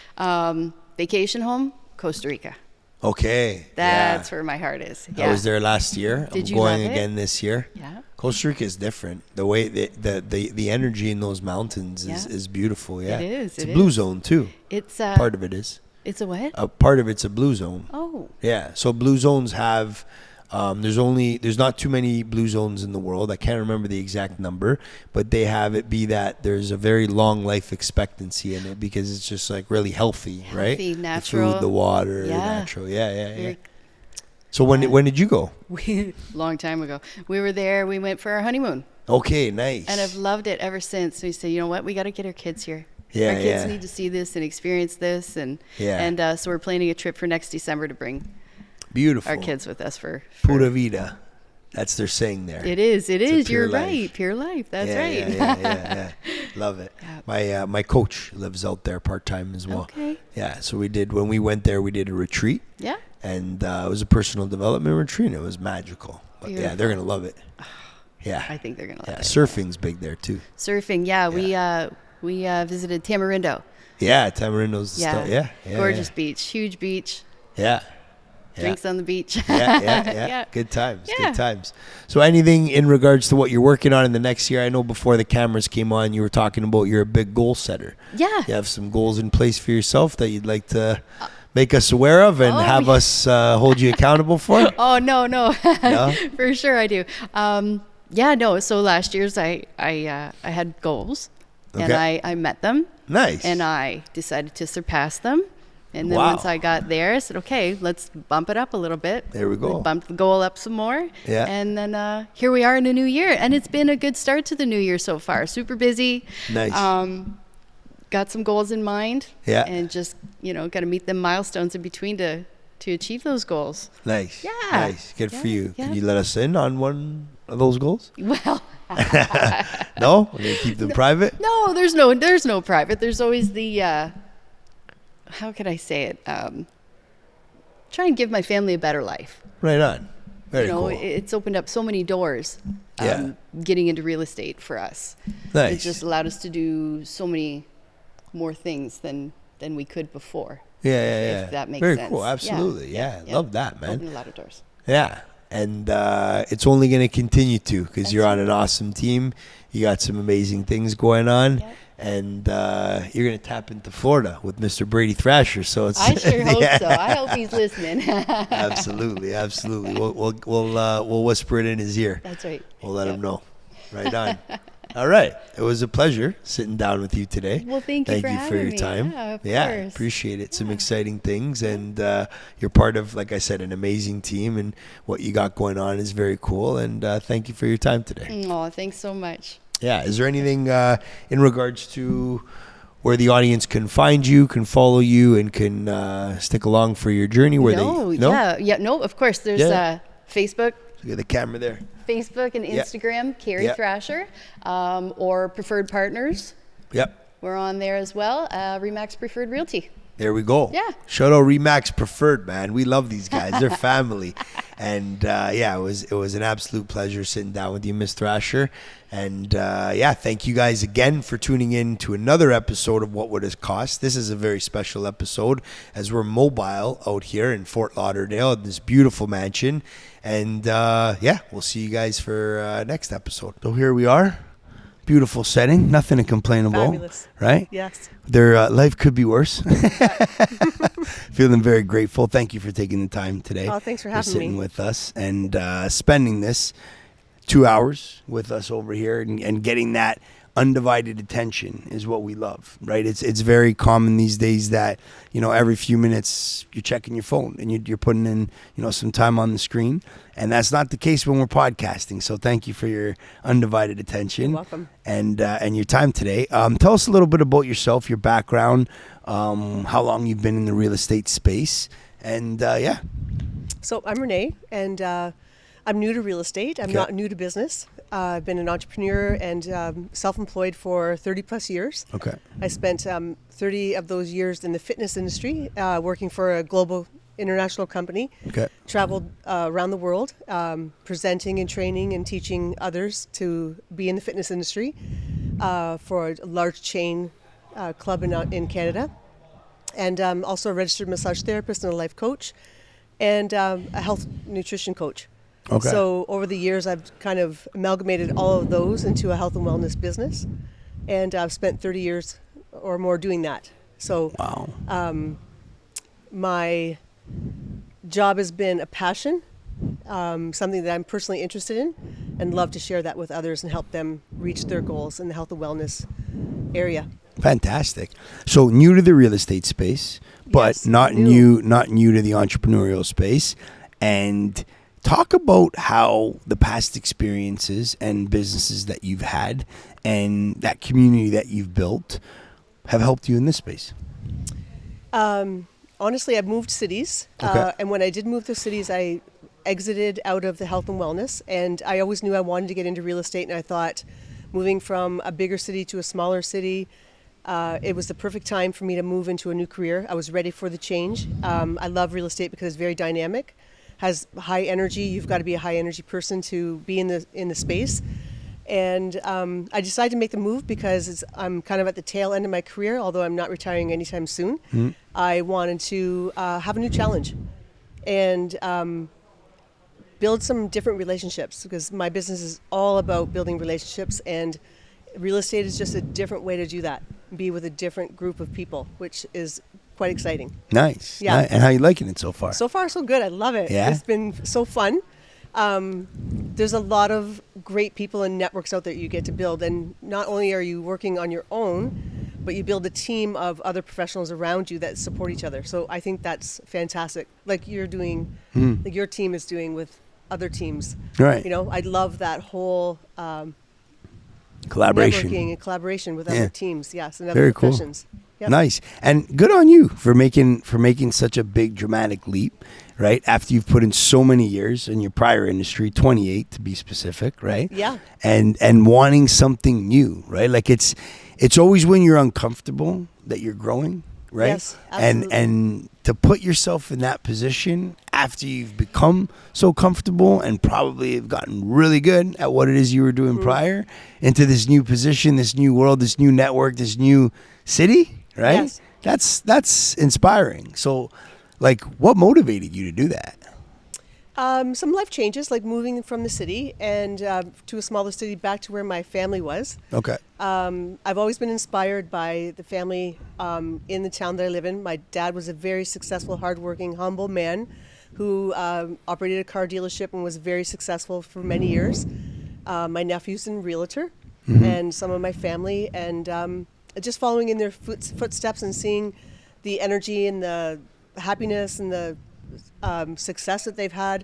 Vacation home, Costa Rica. Okay. That's where my heart is. I was there last year. Did I'm you going love it? again this year. Yeah. Costa Rica is different. The way the energy in those mountains is beautiful. Yeah. It is, It's it a blue is. zone too. It's Part of it is. It's a what? A part of it's a blue zone. Oh. Yeah. So blue zones have There's not too many blue zones in the world. I can't remember the exact number, but they have it be that there's a very long life expectancy in it because it's just like really healthy, right? Natural. The food, the water, Yeah. natural. Yeah. So when did you go? Long time ago. We were there. We went for our honeymoon. Okay, nice. And I've loved it ever since. We said, you know what? We got to get our kids here. Yeah, our kids need to see this and experience this. And so we're planning a trip for next December to bring beautiful our kids with us for Pura Vida. That's their saying there. It is. You're life. Right. Pure life. That's right. Yeah. Love it. Yeah. My coach lives out there part-time as well. Okay. Yeah. So when we went there, we did a retreat. Yeah. And it was a personal development retreat. And it was magical. But Beautiful. they're going to love it. Yeah. I think they're going to love it. Surfing's big there too. Surfing. Yeah. We visited Tamarindo. Yeah. Tamarindo's the stuff. Yeah. Gorgeous beach. Huge beach. Yeah. Drinks on the beach. Yeah. Good times. So anything in regards to what you're working on in the next year? I know before the cameras came on, you were talking about you're a big goal setter. Yeah. You have some goals in place for yourself that you'd like to make us aware of and have us hold you accountable for? Oh, no. For sure I do. So last year's I had goals and I met them. Nice. And I decided to surpass them. And then once I got there, I said, okay, let's bump it up a little bit. There we go. We bumped the goal up some more. Yeah. And then here we are in a new year. And it's been a good start to the new year so far. Super busy. Nice. Got some goals in mind. Yeah. And just, got to meet the milestones in between to achieve those goals. Nice. Yeah. Nice. Good for you. Yeah. Can you let us in on one of those goals? Well. No? We're going to keep them private? No, there's no private. There's always the... how can I say it? Try and give my family a better life. Right on. Very cool. It's opened up so many doors. Getting into real estate for us. Nice. It just allowed us to do so many more things than we could before. Yeah. If that makes sense. Very cool. Absolutely. Yeah. Love that, man. Opened a lot of doors. Yeah. And it's only going to continue to because you're on an awesome team. You got some amazing things going on. Yep. And you're going to tap into Florida with Mr. Brady Thrasher. So it's. I sure hope so. I hope he's listening. Absolutely. We'll whisper it in his ear. That's right. We'll let him know. Right on. All right. It was a pleasure sitting down with you today. Well, thank you for your time. Yeah, of course. Appreciate it. Some exciting things, and you're part of, like I said, an amazing team, and what you got going on is very cool. And thank you for your time today. Oh, thanks so much. Yeah. Is there anything in regards to where the audience can find you, can follow you, and can stick along for your journey? No, of course. There's Facebook. So get the camera there. Facebook and Instagram, Karrie Thrasher, or Preferred Partners. Yep. We're on there as well. Remax Preferred Realty. There we go. Yeah. Shout out Remax Preferred, man. We love these guys. They're family. And it was an absolute pleasure sitting down with you, Miss Thrasher. And thank you guys again for tuning in to another episode of What Would It Cost. This is a very special episode as we're mobile out here in Fort Lauderdale in this beautiful mansion. And we'll see you guys for next episode. So here we are. Beautiful setting. Nothing to complain about. Fabulous. Right? Yes. Their life could be worse. Feeling very grateful. Thank you for taking the time today. Oh, thanks for having sitting me. with us and spending this 2 hours with us over here and getting that undivided attention is what we love, right? It's very common these days that, every few minutes you're checking your phone and you're putting in, some time on the screen. And that's not the case when we're podcasting. So thank you for your undivided attention. You're welcome. And your time today. Tell us a little bit about yourself, your background, how long you've been in the real estate space. And So I'm Rene, and I'm new to real estate. I'm not new to business. I've been an entrepreneur and self-employed for 30 plus years. Okay. I spent 30 of those years in the fitness industry, working for a global international company. Okay. Traveled around the world, presenting and training and teaching others to be in the fitness industry for a large chain club in Canada. And also a registered massage therapist and a life coach and a health nutrition coach. Okay. So over the years, I've kind of amalgamated all of those into a health and wellness business, and I've spent 30 years or more doing that. So wow. My job has been a passion, something that I'm personally interested in and love to share that with others and help them reach their goals in the health and wellness area. Fantastic. So new to the real estate space, but Yes, not new. not new to the entrepreneurial space. And talk about how the past experiences and businesses that you've had and that community that you've built have helped you in this space. Honestly, I've moved cities. Okay. And when I did move to cities, I exited out of the health and wellness. And I always knew I wanted to get into real estate. And I thought moving from a bigger city to a smaller city, it was the perfect time for me to move into a new career. I was ready for the change. I love real estate because it's very dynamic, has high energy. You've got to be a high energy person to be in the space. And I decided to make the move because I'm kind of at the tail end of my career, although I'm not retiring anytime soon. Mm-hmm. I wanted to have a new challenge and build some different relationships, because my business is all about building relationships, and real estate is just a different way to do that. Be with a different group of people, which is quite exciting. Nice. Yeah. And how are you liking it so far? So far, so good. I love it. Yeah? It's been so fun. There's a lot of great people and networks out there you get to build, and not only are you working on your own, but you build a team of other professionals around you that support each other. So I think that's fantastic, like you're doing, like your team is doing with other teams. Right. You know, I love that whole Collaboration. networking and collaboration with other teams. Yes, and other Very cool. professions. Yep. Nice. And good on you for making such a big dramatic leap, right? After you've put in so many years in your prior industry, 28 to be specific, right? Yeah. And wanting something new, right? Like it's always when you're uncomfortable that you're growing, right? Yes, absolutely. And to put yourself in that position after you've become so comfortable and probably have gotten really good at what it is you were doing prior, into this new position, this new world, this new network, this new city, right? Yes. That's inspiring. So, like, what motivated you to do that? Some life changes, like moving from the city and to a smaller city back to where my family was. Okay. I've always been inspired by the family in the town that I live in. My dad was a very successful, hardworking, humble man who operated a car dealership and was very successful for many years. My nephew's a realtor, and some of my family, and just following in their footsteps and seeing the energy and the happiness and the success that they've had,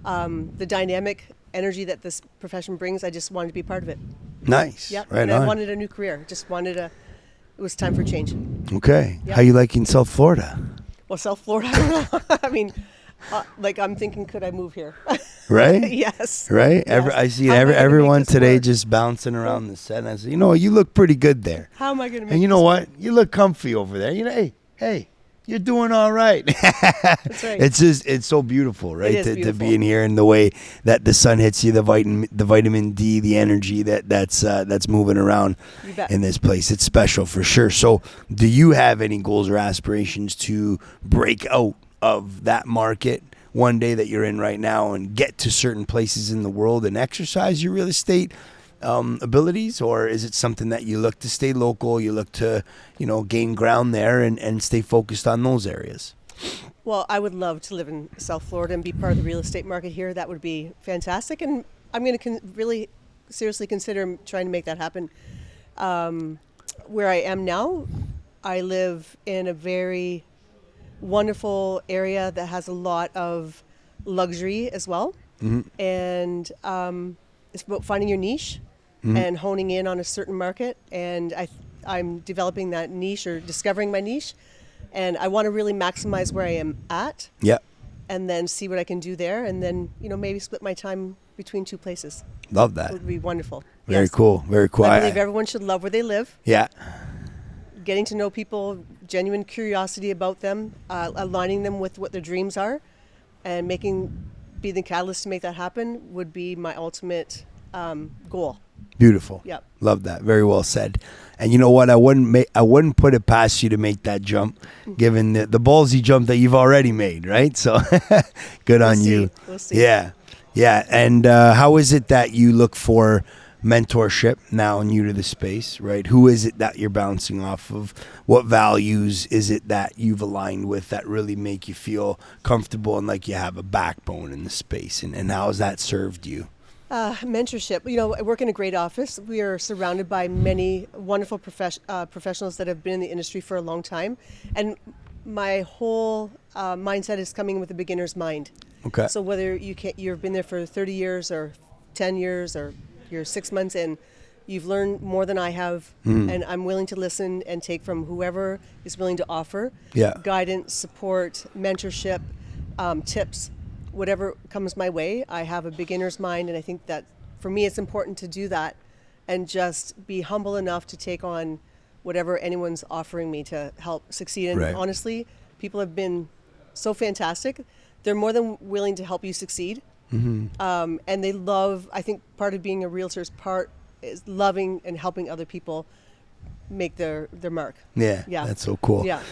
the dynamic energy that this profession brings. I just wanted to be part of it. Nice. Yep. Right and on. I wanted a new career. Just wanted it was time for change. Okay. Yep. How you liking South Florida? Well, South Florida, I don't know. I mean, like I'm thinking, could I move here? Right? Yes. Right? Yes. I see How am I gonna everyone make this today work? just bouncing around the set. And I said, you look pretty good there. How am I going to make And you know this what? work? You look comfy over there. Hey, you're doing all right. That's right. It's so beautiful, right? It is to beautiful. be in here and the way that the sun hits you, the vitamin D, the energy that's moving around You bet. in this place. It's special for sure. So, do you have any goals or aspirations to break out of that market one day that you're in right now and get to certain places in the world and exercise your real estate abilities? Or is it something that you look to stay local, you look to, gain ground there and stay focused on those areas? Well, I would love to live in South Florida and be part of the real estate market here. That would be fantastic. And I'm going to really seriously consider trying to make that happen. Where I am now, I live in a very wonderful area that has a lot of luxury as well. And it's about finding your niche and honing in on a certain market. And I'm developing that niche, or discovering my niche. And I want to really maximize where I am at. Yeah. And then see what I can do there. And then, maybe split my time between two places. Love that. It would be wonderful. Very Yes. cool. Very cool. I believe everyone should love where they live. Yeah. Getting to know people, genuine curiosity about them, aligning them with what their dreams are, and be the catalyst to make that happen would be my ultimate goal. Beautiful. Yep. Love that. Very well said. And you know what? I wouldn't put it past you to make that jump, given the ballsy jump that you've already made, right? So good on you. We'll see. Yeah. Yeah. And how is it that you look for mentorship, now new to the space, right? Who is it that you're bouncing off of? What values is it that you've aligned with that really make you feel comfortable and like you have a backbone in the space? And how has that served you? Mentorship. You know, I work in a great office. We are surrounded by many wonderful professionals that have been in the industry for a long time. And my whole mindset is coming with a beginner's mind. Okay. So whether you've been there for 30 years or 10 years or you're 6 months in, you've learned more than I have, and I'm willing to listen and take from whoever is willing to offer guidance, support, mentorship, tips, whatever comes my way. I have a beginner's mind, and I think that for me it's important to do that and just be humble enough to take on whatever anyone's offering me to help succeed. And honestly, people have been so fantastic. They're more than willing to help you succeed. And they love, I think part of being a realtor is loving and helping other people make their mark. Yeah. That's so cool. Yeah.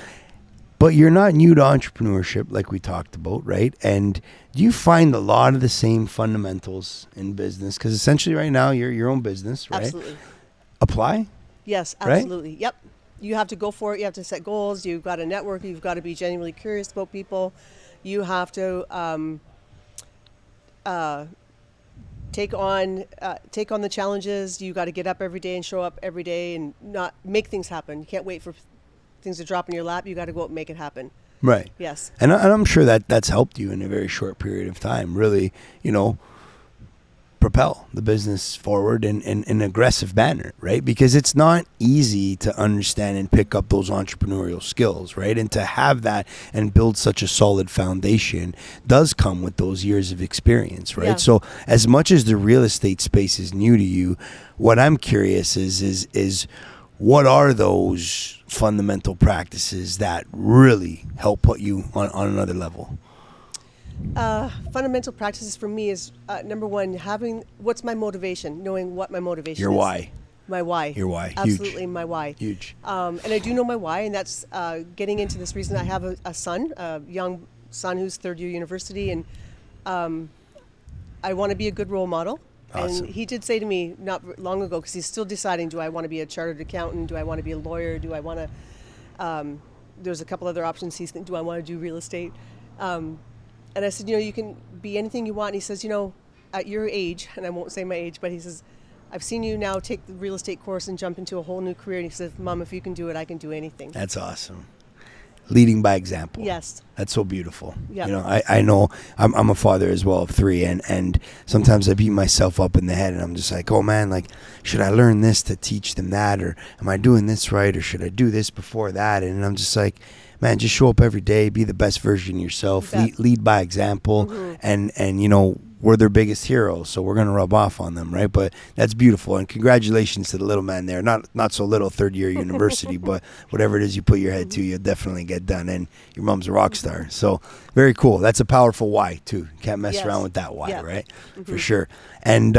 But you're not new to entrepreneurship like we talked about, right? And do you find a lot of the same fundamentals in business? Because essentially right now you're your own business, right? Absolutely. Apply? Yes, absolutely. Right? Yep. You have to go for it. You have to set goals. You've got to network. You've got to be genuinely curious about people. You have to take on the challenges. You got to get up every day and show up every day and not make things happen. You can't wait for things to drop in your lap. You got to go out and make it happen. Right. Yes. And I'm sure that that's helped you in a very short period of time. Really, propel the business forward in an aggressive manner, right? Because it's not easy to understand and pick up those entrepreneurial skills, right? And to have that and build such a solid foundation does come with those years of experience, right? So as much as the real estate space is new to you, what I'm curious is what are those fundamental practices that really help put you on another level? Fundamental practices for me is number one, what's my motivation, knowing what my motivation Your is. why. My why. Your why. Absolutely. Huge. My why. Huge. And I do know my why, and that's getting into this reason. I have a young son who's third year university, and I want to be a good role model. Awesome. And he did say to me not long ago, because he's still deciding, do I want to be a chartered accountant? Do I want to be a lawyer? Do I want to, there's a couple other options. He's thinking, do I want to do real estate? And I said, you can be anything you want. And he says, at your age, and I won't say my age, but he says, I've seen you now take the real estate course and jump into a whole new career. And he says, Mom, if you can do it, I can do anything. That's awesome. Leading by example. Yes. That's so beautiful. Yeah. I know I'm a father as well of 3, and sometimes I beat myself up in the head, and I'm just like, oh man, like, should I learn this to teach them that, or am I doing this right, or should I do this before that? And I'm just like, man, just show up every day, be the best version of yourself, lead by example, and we're their biggest heroes, so we're going to rub off on them, right? But that's beautiful, and congratulations to the little man there. Not so little, third year university, but whatever it is you put your head to, you'll definitely get done, and your mom's a rock star. So very cool. That's a powerful why, too. You can't mess around with that why, right? For sure. And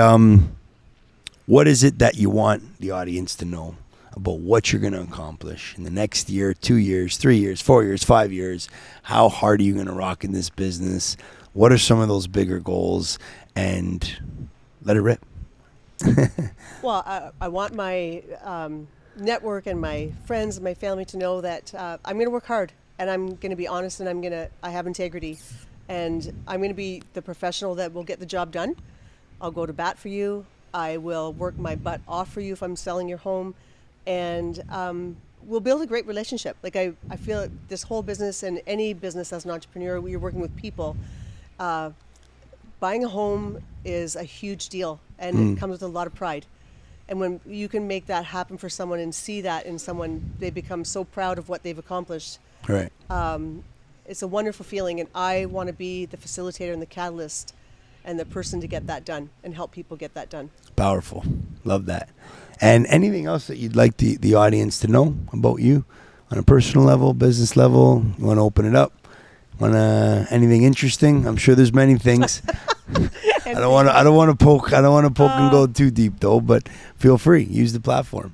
what is it that you want the audience to know about what you're going to accomplish in the next year, 2 years, 3 years, 4 years, 5 years? How hard are you going to rock in this business? What are some of those bigger goals? And let it rip. Well, I want my network and my friends and my family to know that I'm going to work hard, and I'm going to be honest, and I have integrity, and I'm going to be the professional that will get the job done. I'll go to bat for you. I will work my butt off for you if I'm selling your home, and we'll build a great relationship. Like I feel like this whole business, and any business as an entrepreneur, you're working with people. Buying a home is a huge deal, and it comes with a lot of pride. And when you can make that happen for someone and see that in someone, they become so proud of what they've accomplished. Right. It's a wonderful feeling, and I want to be the facilitator and the catalyst and the person to get that done and help people get that done. Powerful. Love that. And anything else that you'd like the audience to know about you on a personal level, business level? You want to open it up? Anything interesting? I'm sure there's many things. I don't want to poke and go too deep though, but feel free. Use the platform.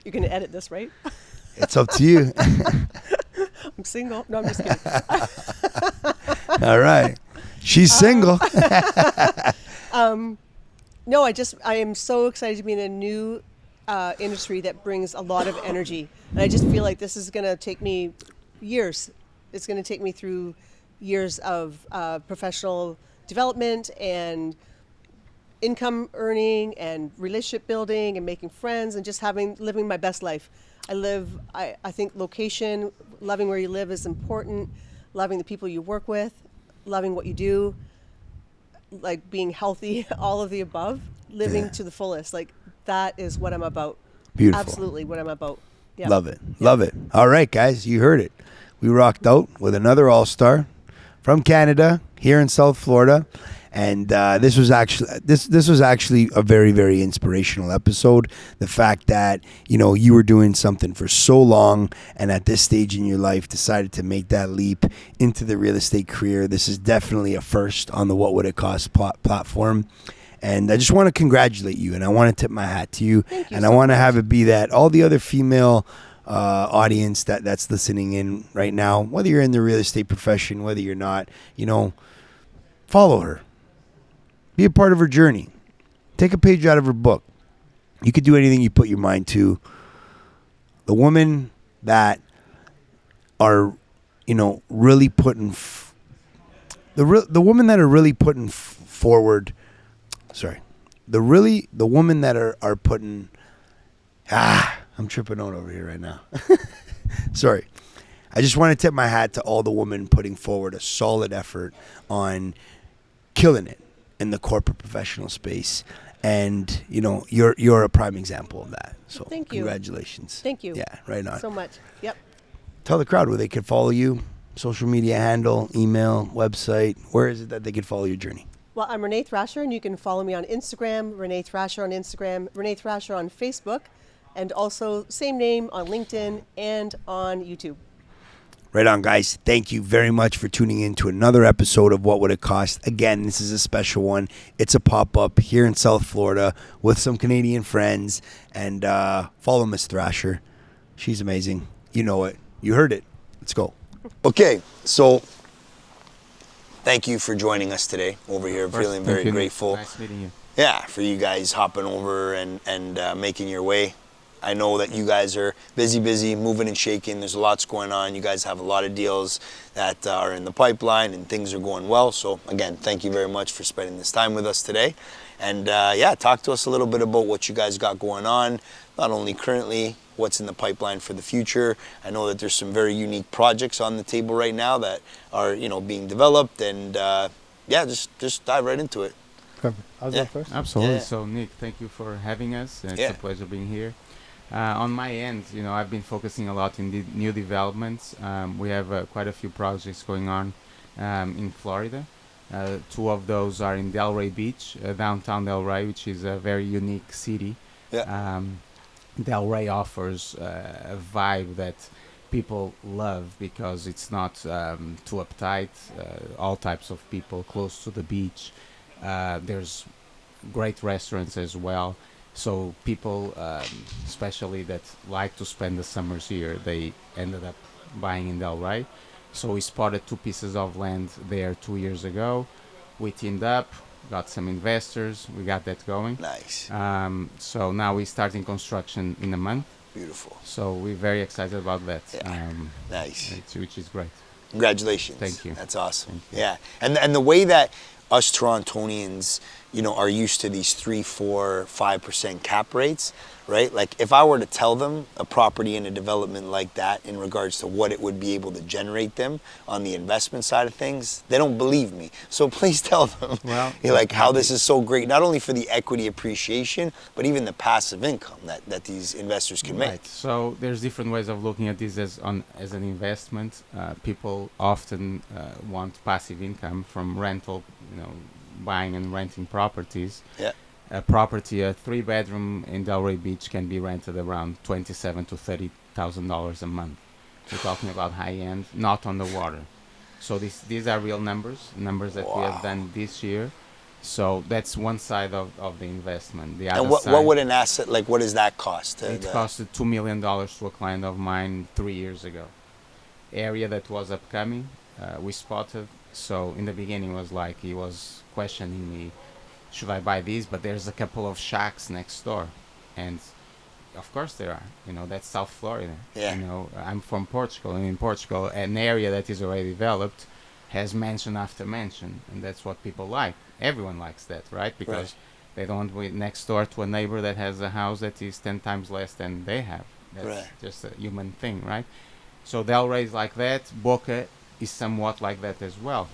You're going to edit this, right? It's up to you. I'm single. No, I'm just kidding. All right. She's single. No, I am so excited to be in a new industry that brings a lot of energy. And I just feel like this is going to take me years. It's going to take me through years of professional development and income earning and relationship building and making friends and just living my best life. I think location, loving where you live is important, loving the people you work with, loving what you do, like being healthy, all of the above, living to the fullest. Like that is what I'm about. Beautiful. Absolutely what I'm about. Yeah. Love it. Love it. All right, guys, you heard it. We rocked out with another all-star from Canada here in South Florida. And this was actually a very, very inspirational episode. The fact that, you were doing something for so long and at this stage in your life decided to make that leap into the real estate career. This is definitely a first on the What Would It Cost platform. And I just want to congratulate you, and I want to tip my hat to you. Thank you and so I want to much. have it be that all the other female audience that's listening in right now, whether you're in the real estate profession, whether you're not, follow her. Be a part of her journey. Take a page out of her book. You could do anything you put your mind to. The women that are, really putting the women that are really putting forward. Sorry, the women that are putting. I'm tripping out over here right now. Sorry. I just want to tip my hat to all the women putting forward a solid effort on killing it in the corporate professional space, and you're a prime example of that. So Thank you. Congratulations. Thank you. Yeah, right on. So much. Yep. Tell the crowd where they could follow you, social media handle, email, website. Where is it that they could follow your journey? Well, I'm Rene Thrasher, and you can follow me on Instagram, Rene Thrasher on Instagram, Rene Thrasher on Facebook, and also same name on LinkedIn and on YouTube. Right on, guys. Thank you very much for tuning in to another episode of What Would It Cost. Again, this is a special one. It's a pop-up here in South Florida with some Canadian friends. And follow Miss Thrasher. She's amazing. You know it. You heard it. Let's go. Okay, so thank you for joining us today over here. Feeling very grateful. Nice meeting you. Yeah, for you guys hopping over and making your way. I know that you guys are busy, moving and shaking. There's lots going on. You guys have a lot of deals that are in the pipeline and things are going well. So again, thank you very much for spending this time with us today. And talk to us a little bit about what you guys got going on, not only currently, what's in the pipeline for the future. I know that there's some very unique projects on the table right now that are, being developed, and just dive right into it. Perfect. I'll go first. Absolutely. Yeah. So, Nick, thank you for having us. It's Yeah. a pleasure being here. On my end, I've been focusing a lot in the new developments. We have quite a few projects going on in Florida. Two of those are in Delray Beach, downtown Delray, which is a very unique city. Yeah. Delray offers a vibe that people love because it's not too uptight. All types of people close to the beach. There's great restaurants as well. So people, especially that like to spend the summers here, they ended up buying in Delray. So we spotted 2 pieces of land there 2 years ago. We teamed up, got some investors, we got that going. Nice. So now we're starting construction in a month. Beautiful. So we're very excited about that. Yeah. Nice. Which is great. Congratulations. Thank you. That's awesome. Thank you. Yeah. And the way that us Torontonians, are used to these 3, 4, 5% cap rates, right? Like if I were to tell them a property in a development like that in regards to what it would be able to generate them on the investment side of things, they don't believe me. So please tell them how this is so great, not only for the equity appreciation, but even the passive income that these investors can make. Right. So there's different ways of looking at this as an investment. People often want passive income from rental, buying and renting properties. Yeah. A property, a 3-bedroom in Delray Beach, can be rented around $27,000 to $30,000 a month. We're talking about high end, not on the water. So these are real numbers that we have done this year. So that's one side of the investment. The other And side, what would an asset, what does that cost? it costed $2 million to a client of mine 3 years ago. Area that was upcoming, we spotted. So in the beginning was like he was questioning me, should I buy these? But there's a couple of shacks next door, and of course there are. That's South Florida. Yeah. I'm from Portugal, and in Portugal, an area that is already developed has mansion after mansion, and that's what people like. Everyone likes that, right? Because they don't want to be next door to a neighbor that has a house that is 10 times less than they have. That's just a human thing, right? So Delray is like that. Boca is somewhat like that as well.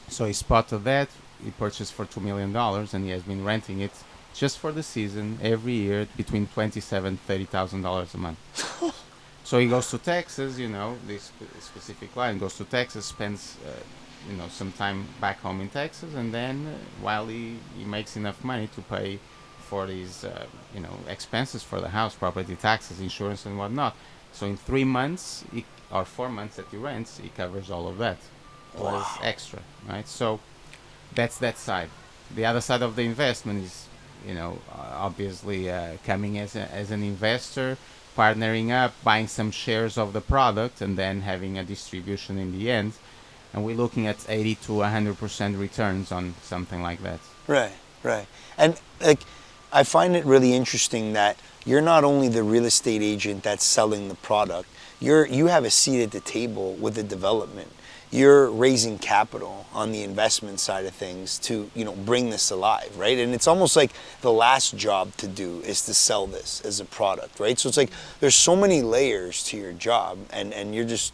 So he spotted that. He purchased for $2 million, and he has been renting it just for the season every year between $27,000 $30,000 a month. So he goes to Texas, this specific client goes to Texas, spends some time back home in Texas, and then while he makes enough money to pay for these expenses for the house, property taxes, insurance, and whatnot. So in 3 months or 4 months that he rents, he covers all of that plus extra, right? So that's that side. The other side of the investment is, obviously coming as an investor, partnering up, buying some shares of the product, and then having a distribution in the end. And we're looking at 80 to 100% returns on something like that. Right. And I find it really interesting that you're not only the real estate agent that's selling the product, you have a seat at the table with the development. You're raising capital on the investment side of things to, bring this alive, right? And it's almost like the last job to do is to sell this as a product, right? So it's like there's so many layers to your job, and you're just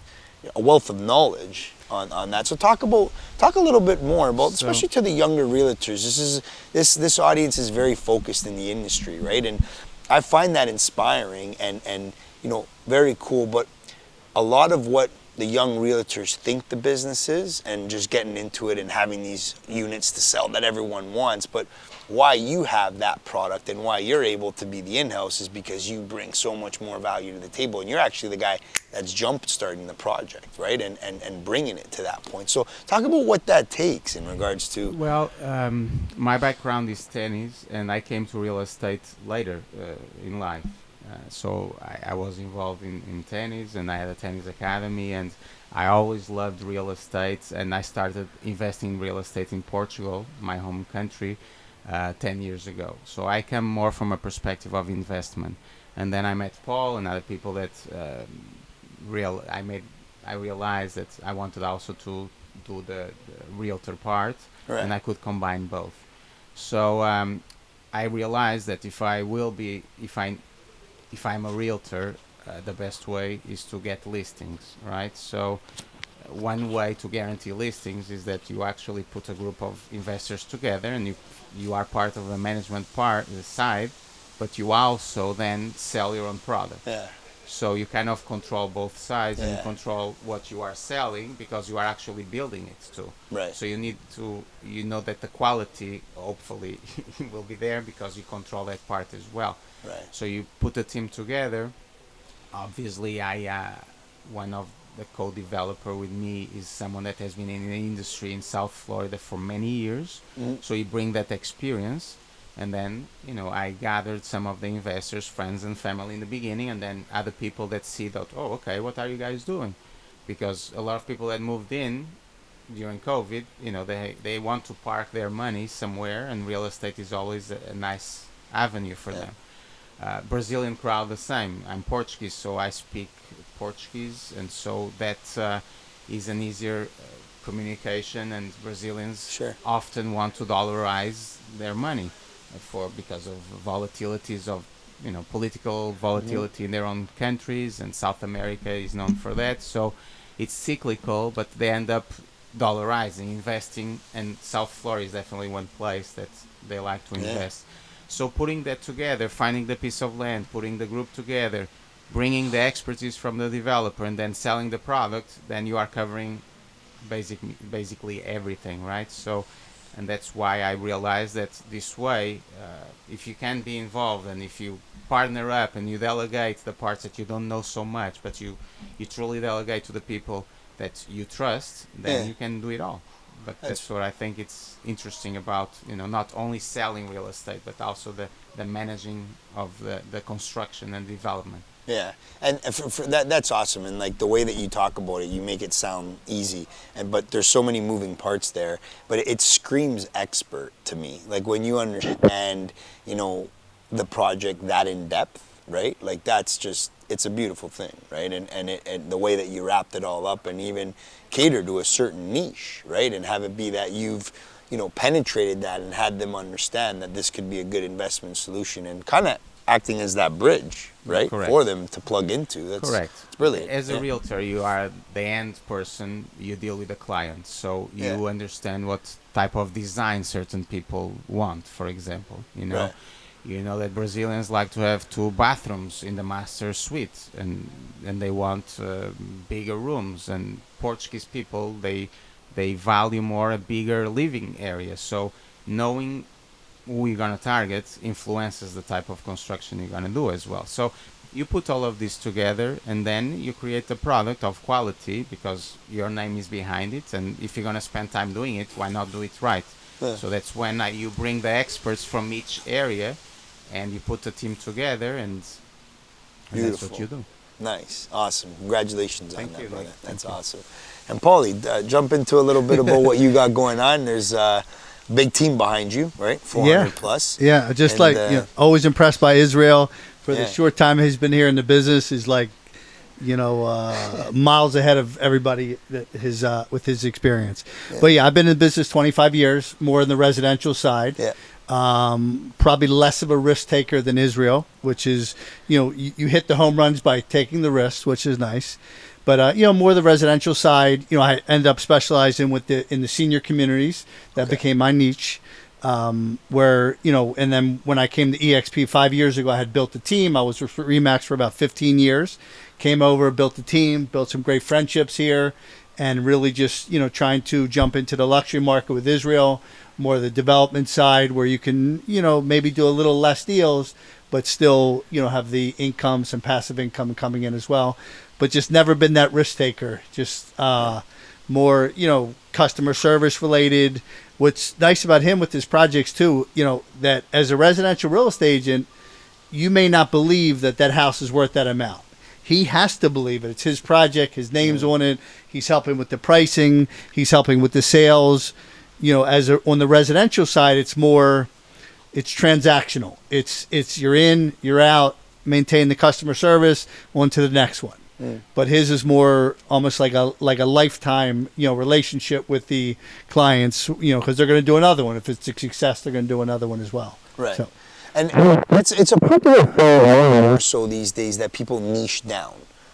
a wealth of knowledge on that. So talk a little bit more about, especially to the younger realtors. This audience is very focused in the industry, right? And I find that inspiring and very cool. But a lot of what the young realtors think the business is, and just getting into it and having these units to sell that everyone wants, but why you have that product and why you're able to be the in-house is because you bring so much more value to the table, and you're actually the guy that's jump-starting the project, right, and bringing it to that point. So talk about what that takes in regards to... Well, my background is tennis, and I came to real estate later in life. So I was involved in tennis, and I had a tennis academy, and I always loved real estate, and I started investing in real estate in Portugal, my home country, 10 years ago. So I come more from a perspective of investment. And then I met Paul and other people that I realized that I wanted also to do the realtor part, and I could combine both. So I realized that if I'm a realtor, the best way is to get listings, right? So one way to guarantee listings is that you actually put a group of investors together, and you are part of the management side, but you also then sell your own product. Yeah. So you kind of control both sides, and you control what you are selling because you are actually building it too. Right. So you need to, that the quality hopefully will be there because you control that part as well. Right. So you put a team together. Obviously, one of the co-developer with me is someone that has been in the industry in South Florida for many years. Mm-hmm. So you bring that experience, and then I gathered some of the investors, friends and family in the beginning, and then other people that see that, oh, okay, what are you guys doing? Because a lot of people that moved in during COVID, they want to park their money somewhere, and real estate is always a nice avenue for them. Brazilian crowd the same. I'm Portuguese, so I speak Portuguese, and so that is an easier communication, and Brazilians often want to dollarize their money because of volatilities of political volatility in their own countries, and South America is known for that. So it's cyclical, but they end up dollarizing, investing, and South Florida is definitely one place that they like to invest. So putting that together, finding the piece of land, putting the group together, bringing the expertise from the developer, and then selling the product, then you are covering basically everything, right? So, and that's why I realized that this way, if you can be involved, and if you partner up and you delegate the parts that you don't know so much, but you truly delegate to the people that you trust, then you can do it all. But that's what I think it's interesting about, not only selling real estate, but also the managing of the construction and development. Yeah, and for that's awesome. And like the way that you talk about it, you make it sound easy, but there's so many moving parts there. But it screams expert to me. Like when you understand, the project that in depth, right? Like that's just, it's a beautiful thing, right? And the way that you wrapped it all up and even cater to a certain niche, right? And have it be that you've penetrated that and had them understand that this could be a good investment solution and kind of acting as that bridge, right? Correct. For them to plug into. That's correct. It's brilliant. As a realtor, you are the end person. You deal with the client, so you understand what type of design certain people want. For example, Right. you know that Brazilians like to have 2 bathrooms in the master suite, and they want bigger rooms. And Portuguese people, they value more a bigger living area. So knowing who you're going to target influences the type of construction you're going to do as well. So you put all of this together, and then you create a product of quality because your name is behind it. And if you're going to spend time doing it, why not do it right? Yeah. So that's when you bring the experts from each area and you put the team together, and that's what you do. Nice. Awesome. Congratulations Thank on that, you, brother. Nick. That's Thank you. awesome. And Paulie, jump into a little bit about what you got going on. There's a big team behind you, right? 400 plus. Yeah, just And, always impressed by Isreal. For Yeah. the short time he's been here in the business, is like, miles ahead of everybody that with his experience. Yeah. But yeah, I've been in business 25 years, more in the residential side. Yeah. Probably less of a risk taker than Isreal, which is, you hit the home runs by taking the risks, which is nice. But more the residential side. I ended up specializing in the senior communities. That became my niche. Where and then when I came to EXP 5 years ago, I had built a team. I was with Remax for about 15 years. Came over, built a team, built some great friendships here, and really just trying to jump into the luxury market with Isreal, more the development side where you can maybe do a little less deals, but still have the income, some passive income coming in as well. But just never been that risk taker. Just more customer service related. What's nice about him with his projects too, that as a residential real estate agent, you may not believe that house is worth that amount. He has to believe it. It's his project. His name's on it. He's helping with the pricing. He's helping with the sales. On the residential side, it's transactional. It's you're in, you're out, maintain the customer service, on to the next one. But his is more almost like a lifetime, relationship with the clients, because they're going to do another one. If it's a success, they're going to do another one as well. Right. So. And it's a popular thing more so these days that people niche down,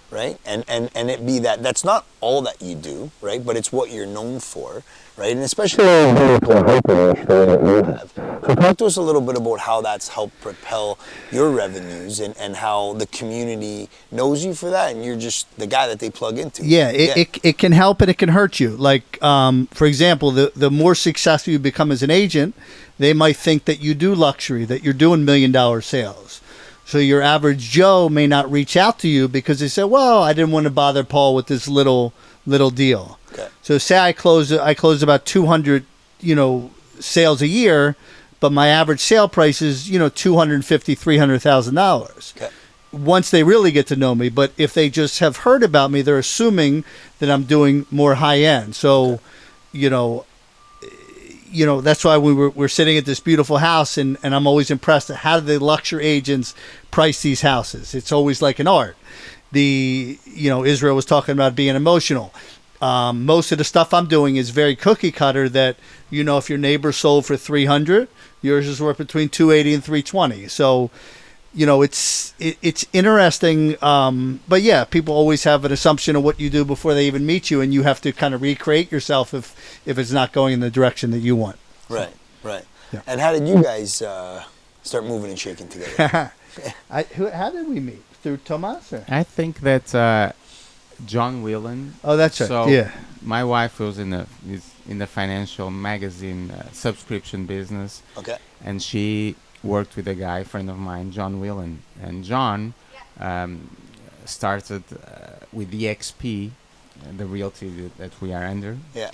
right? And it be that's not all that you do, right? But it's what you're known for, right? And especially when you're to a hyper niche that you have. So talk to us a little bit about how that's helped propel your revenues and how the community knows you for that, and you're just the guy that they plug into. Yeah, it can help and it can hurt you. Like, for example, the more successful you become as an agent, they might think that you do luxury, that you're doing $1 million sales. So your average Joe may not reach out to you because they say, well, I didn't want to bother Paul with this little deal. Okay. So say I close about 200, sales a year, but my average sale price is, $250,000, $300,000. Okay. Once they really get to know me, but if they just have heard about me, they're assuming that I'm doing more high end. So, that's why we're sitting at this beautiful house, and I'm always impressed at how do the luxury agents price these houses. It's always like an art. Isreal was talking about being emotional. Most of the stuff I'm doing is very cookie cutter that, if your neighbor sold for 300, yours is worth between 280 and 320. So, it's interesting. But yeah, people always have an assumption of what you do before they even meet you, and you have to kind of recreate yourself if it's not going in the direction that you want. Right. Right. Yeah. And how did you guys start moving and shaking together? How did we meet? Through Tomas? Or? I think that John Whelan. Oh, that's right. So Yeah. my wife was in the financial magazine subscription business. Okay. And she worked with a guy, friend of mine, John Whelan. And John started with EXP, the realty that we are under. Yeah.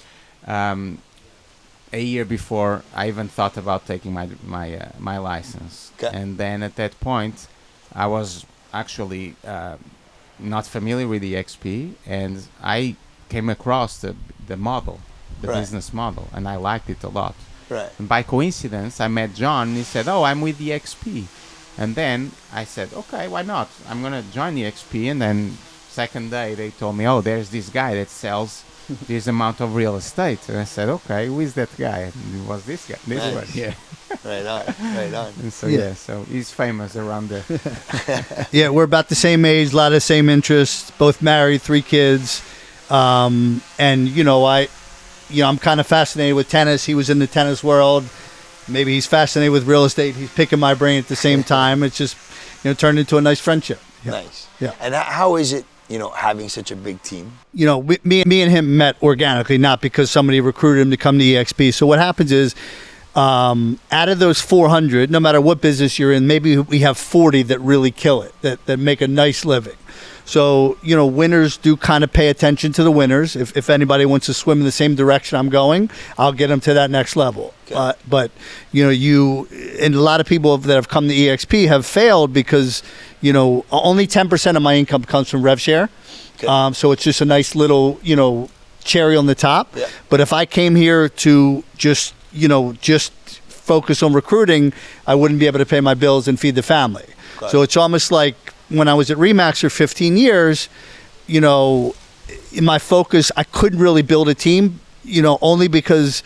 a year before I even thought about taking my license. Okay. And then at that point, I was actually not familiar with the EXP, and I came across the model, the Right. business model, and I liked it a lot. Right. And by coincidence, I met John, and he said, "Oh, I'm with the EXP." And then I said, "Okay, why not? I'm gonna join the EXP." And then second day, they told me, "Oh, there's this guy that sells this amount of real estate." And I said, "Okay, who is that guy?" And it was this guy, this Nice. one, yeah. Right on. Right on. And so Yeah. so he's famous around there. Yeah, we're about the same age, a lot of the same interests, both married, 3 kids. And I'm kind of fascinated with tennis. He was in the tennis world. Maybe he's fascinated with real estate. He's picking my brain at the same time. It's just, turned into a nice friendship. Yeah. Nice. Yeah. And how is it, having such a big team? Me and him met organically, not because somebody recruited him to come to EXP. So what happens is, out of those 400, no matter what business you're in, maybe we have 40 that really kill it, that make a nice living. So, winners do kind of pay attention to the winners. If anybody wants to swim in the same direction I'm going, I'll get them to that next level. Okay. But and a lot of people that have come to EXP have failed because, only 10% of my income comes from rev share. Okay. So it's just a nice little, cherry on the top. Yeah. But if I came here to just focus on recruiting, I wouldn't be able to pay my bills and feed the family. Got So it. it's almost like when I was at Remax for 15 years, in my focus, I couldn't really build a team, only because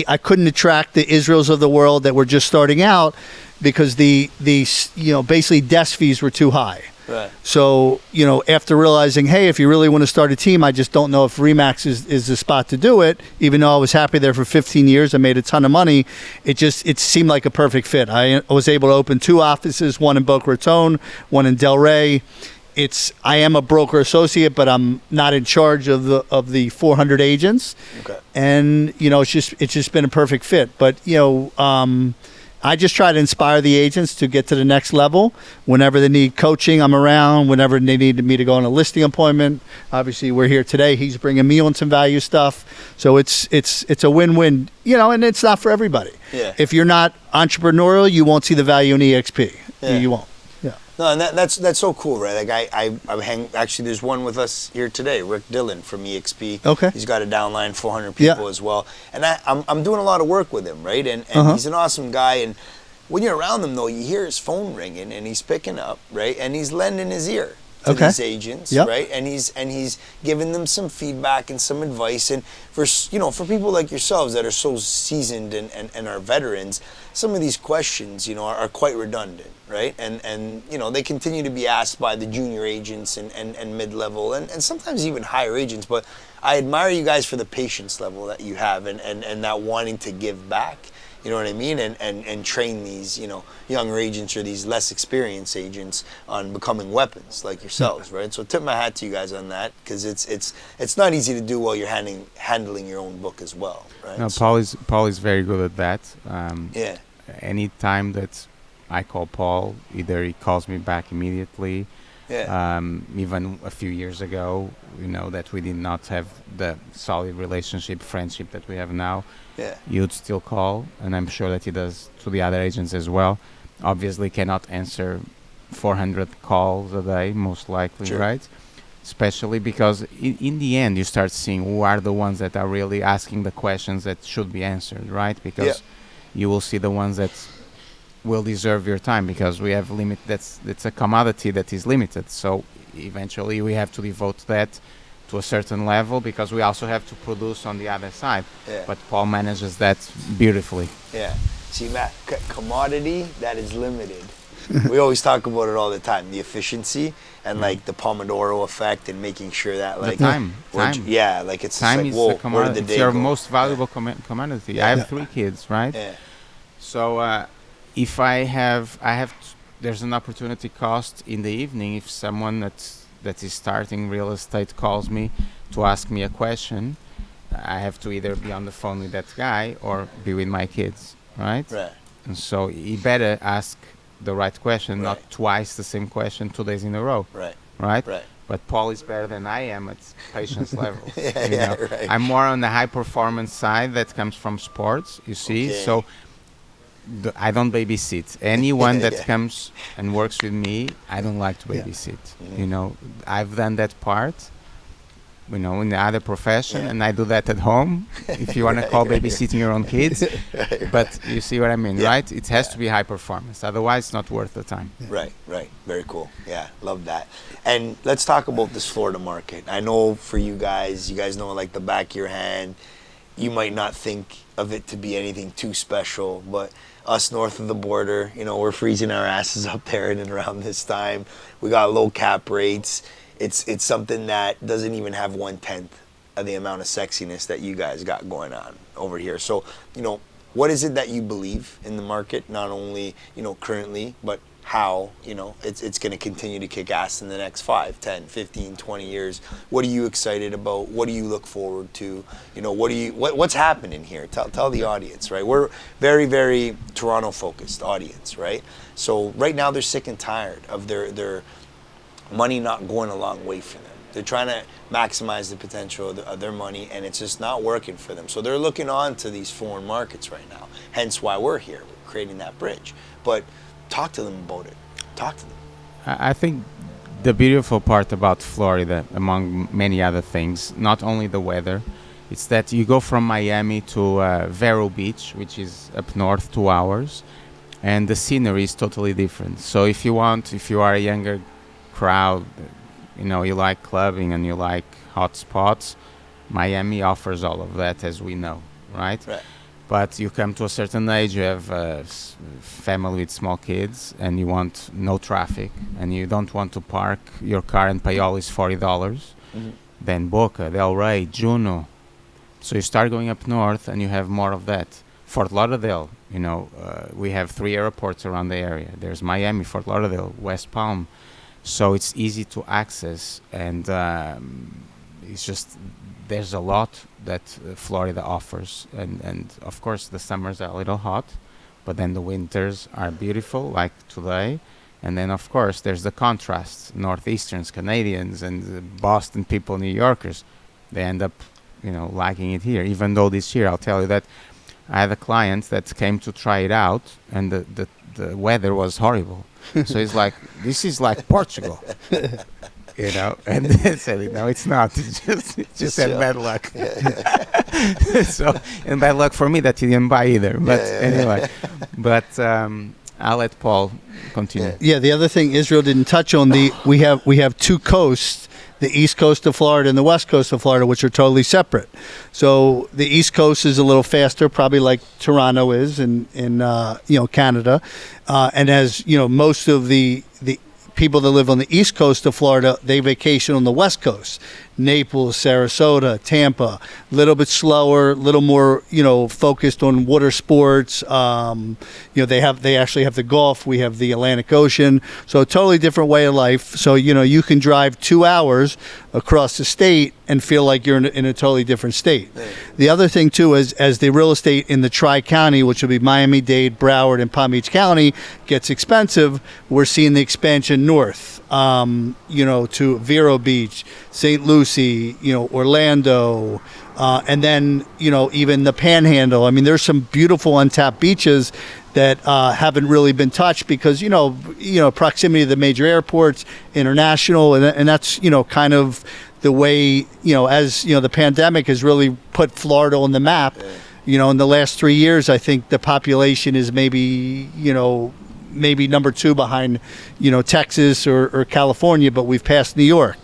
I couldn't attract the Israels of the world that were just starting out because the basically desk fees were too high. Right. So, after realizing, hey, if you really want to start a team, I just don't know if Remax is the spot to do it. Even though I was happy there for 15 years, I made a ton of money. It seemed like a perfect fit. I was able to open 2 offices, one in Boca Raton, one in Delray. I am a broker associate, but I'm not in charge of the 400 agents. Okay. And, it's just been a perfect fit. But, I just try to inspire the agents to get to the next level. Whenever they need coaching, I'm around. Whenever they need me to go on a listing appointment, obviously we're here today. He's bringing me on some value stuff. So it's a win-win, and it's not for everybody. Yeah. If you're not entrepreneurial, you won't see the value in EXP. Yeah. You won't. Yeah. No, and that's so cool, right? Like I hang. Actually, there's one with us here today, Rick Dillon from EXP. Okay. He's got a downline, 400 people Yeah. as well. And I'm doing a lot of work with him, right? And he's an awesome guy. And when you're around him, though, you hear his phone ringing, and he's picking up, right? And he's lending his ear to Okay. these agents, Yep. right? And he's giving them some feedback and some advice. And for people like yourselves that are so seasoned and are veterans, some of these questions, are quite redundant, right? And they continue to be asked by the junior agents and mid-level and sometimes even higher agents. But I admire you guys for the patience level that you have and that wanting to give back. You know what I mean? And train these, younger agents or these less experienced agents on becoming weapons like yourselves, right? So tip my hat to you guys on that, because it's not easy to do while you're handling your own book as well, right? No, So, Paul is very good at that. yeah. Any time that I call Paul, either he calls me back immediately. Yeah. Even a few years ago, that we did not have the solid relationship, friendship that we have now. Yeah. You'd still call, and I'm sure that he does to the other agents as well. Obviously cannot answer 400 calls a day, most likely, Sure. right? Especially because in the end, you start seeing who are the ones that are really asking the questions that should be answered, right? Because you will see the ones that will deserve your time, because we have limit. That's a commodity that is limited. So eventually we have to devote that to a certain level, because we also have to produce on the other side. Yeah. But Paul manages that beautifully. Yeah. See, Matt, commodity that is limited. We always talk about it all the time, the efficiency and like the Pomodoro effect and making sure that like time. Yeah, like it's Time like, is whoa, the where commodity. did the It's day your go? most valuable commodity. Yeah. I have 3 kids, right? Yeah. So if there's an opportunity cost in the evening if someone that is starting real estate calls me to ask me a question. I have to either be on the phone with that guy or be with my kids, right? Right. And so you better ask the right question, Right. not twice the same question 2 days in a row, Right. right? Right. but Paul is better than I am at patience levels. Right. I'm more on the high performance side that comes from sports, you see. Okay. So I don't babysit. Anyone that comes and works with me, I don't like to babysit. I've done that part, in the other profession, and I do that at home, if you want to call babysitting your own kids. But you see what I mean, right? It has to be high performance. Otherwise, it's not worth the time. Right. Very cool. Yeah, love that. And let's talk about this Florida market. I know for you guys know it like the back of your hand. You might not think of it to be anything too special, but us north of the border, we're freezing our asses up there in and around this time. We got low cap rates. It's something that doesn't even have 1/10 of the amount of sexiness that you guys got going on over here. So, what is it that you believe in the market, not only, currently, but how, it's going to continue to kick ass in the next 5, 10, 15, 20 years? What are you excited about? What do you look forward to? What's happening here? Tell the audience, right? We're very, very Toronto focused audience, right? So right now they're sick and tired of their money not going a long way for them. They're trying to maximize the potential of their money, and it's just not working for them. So they're looking on to these foreign markets right now. Hence why we're here, we're creating that bridge. But talk to them about it. Talk to them. I think the beautiful part about Florida, among many other things, not only the weather, it's that you go from Miami to Vero Beach, which is up north 2 hours, and the scenery is totally different. So if you are a younger crowd, you like clubbing and you like hot spots, Miami offers all of that, as we know, right? But you come to a certain age, you have a family with small kids, and you want no traffic, and you don't want to park your car and pay always $40. Then Boca, Del Rey, Juno. So you start going up north, and you have more of that. Fort Lauderdale, we have 3 airports around the area. There's Miami, Fort Lauderdale, West Palm. So it's easy to access, and it's just there's a lot that Florida offers, and of course the summers are a little hot, but then the winters are beautiful, like today. And then of course there's the contrast: Northeasterns, Canadians, and Boston people, New Yorkers. They end up, liking it here. Even though this year, I'll tell you that I had a client that came to try it out, and the weather was horrible. So it's like, this is like Portugal, and they said, no, it's not. It's just had bad luck. So, and bad luck for me that he didn't buy either. But anyway, I'll let Paul continue. Yeah, the other thing Israel didn't touch on, we have 2 coasts, the east coast of Florida and the west coast of Florida, which are totally separate. So the east coast is a little faster, probably like Toronto is in Canada, and as most of the people that live on the east coast of Florida, they vacation on the west coast. Naples, Sarasota, Tampa, a little bit slower, a little more, focused on water sports. They actually have the Gulf. We have the Atlantic Ocean. So a totally different way of life. So, you can drive 2 hours across the state and feel like you're in a totally different state. Right. The other thing too is, as the real estate in the Tri-County, which will be Miami-Dade, Broward, and Palm Beach County, gets expensive, we're seeing the expansion north, to Vero Beach, St. Lucie, Orlando, and then, even the Panhandle. I mean, there's some beautiful untapped beaches that haven't really been touched because, proximity to the major airports, international, and that's, kind of the way, as, the pandemic has really put Florida on the map. In the last 3 years, I think the population is maybe number 2 behind, Texas or California, but we've passed New York,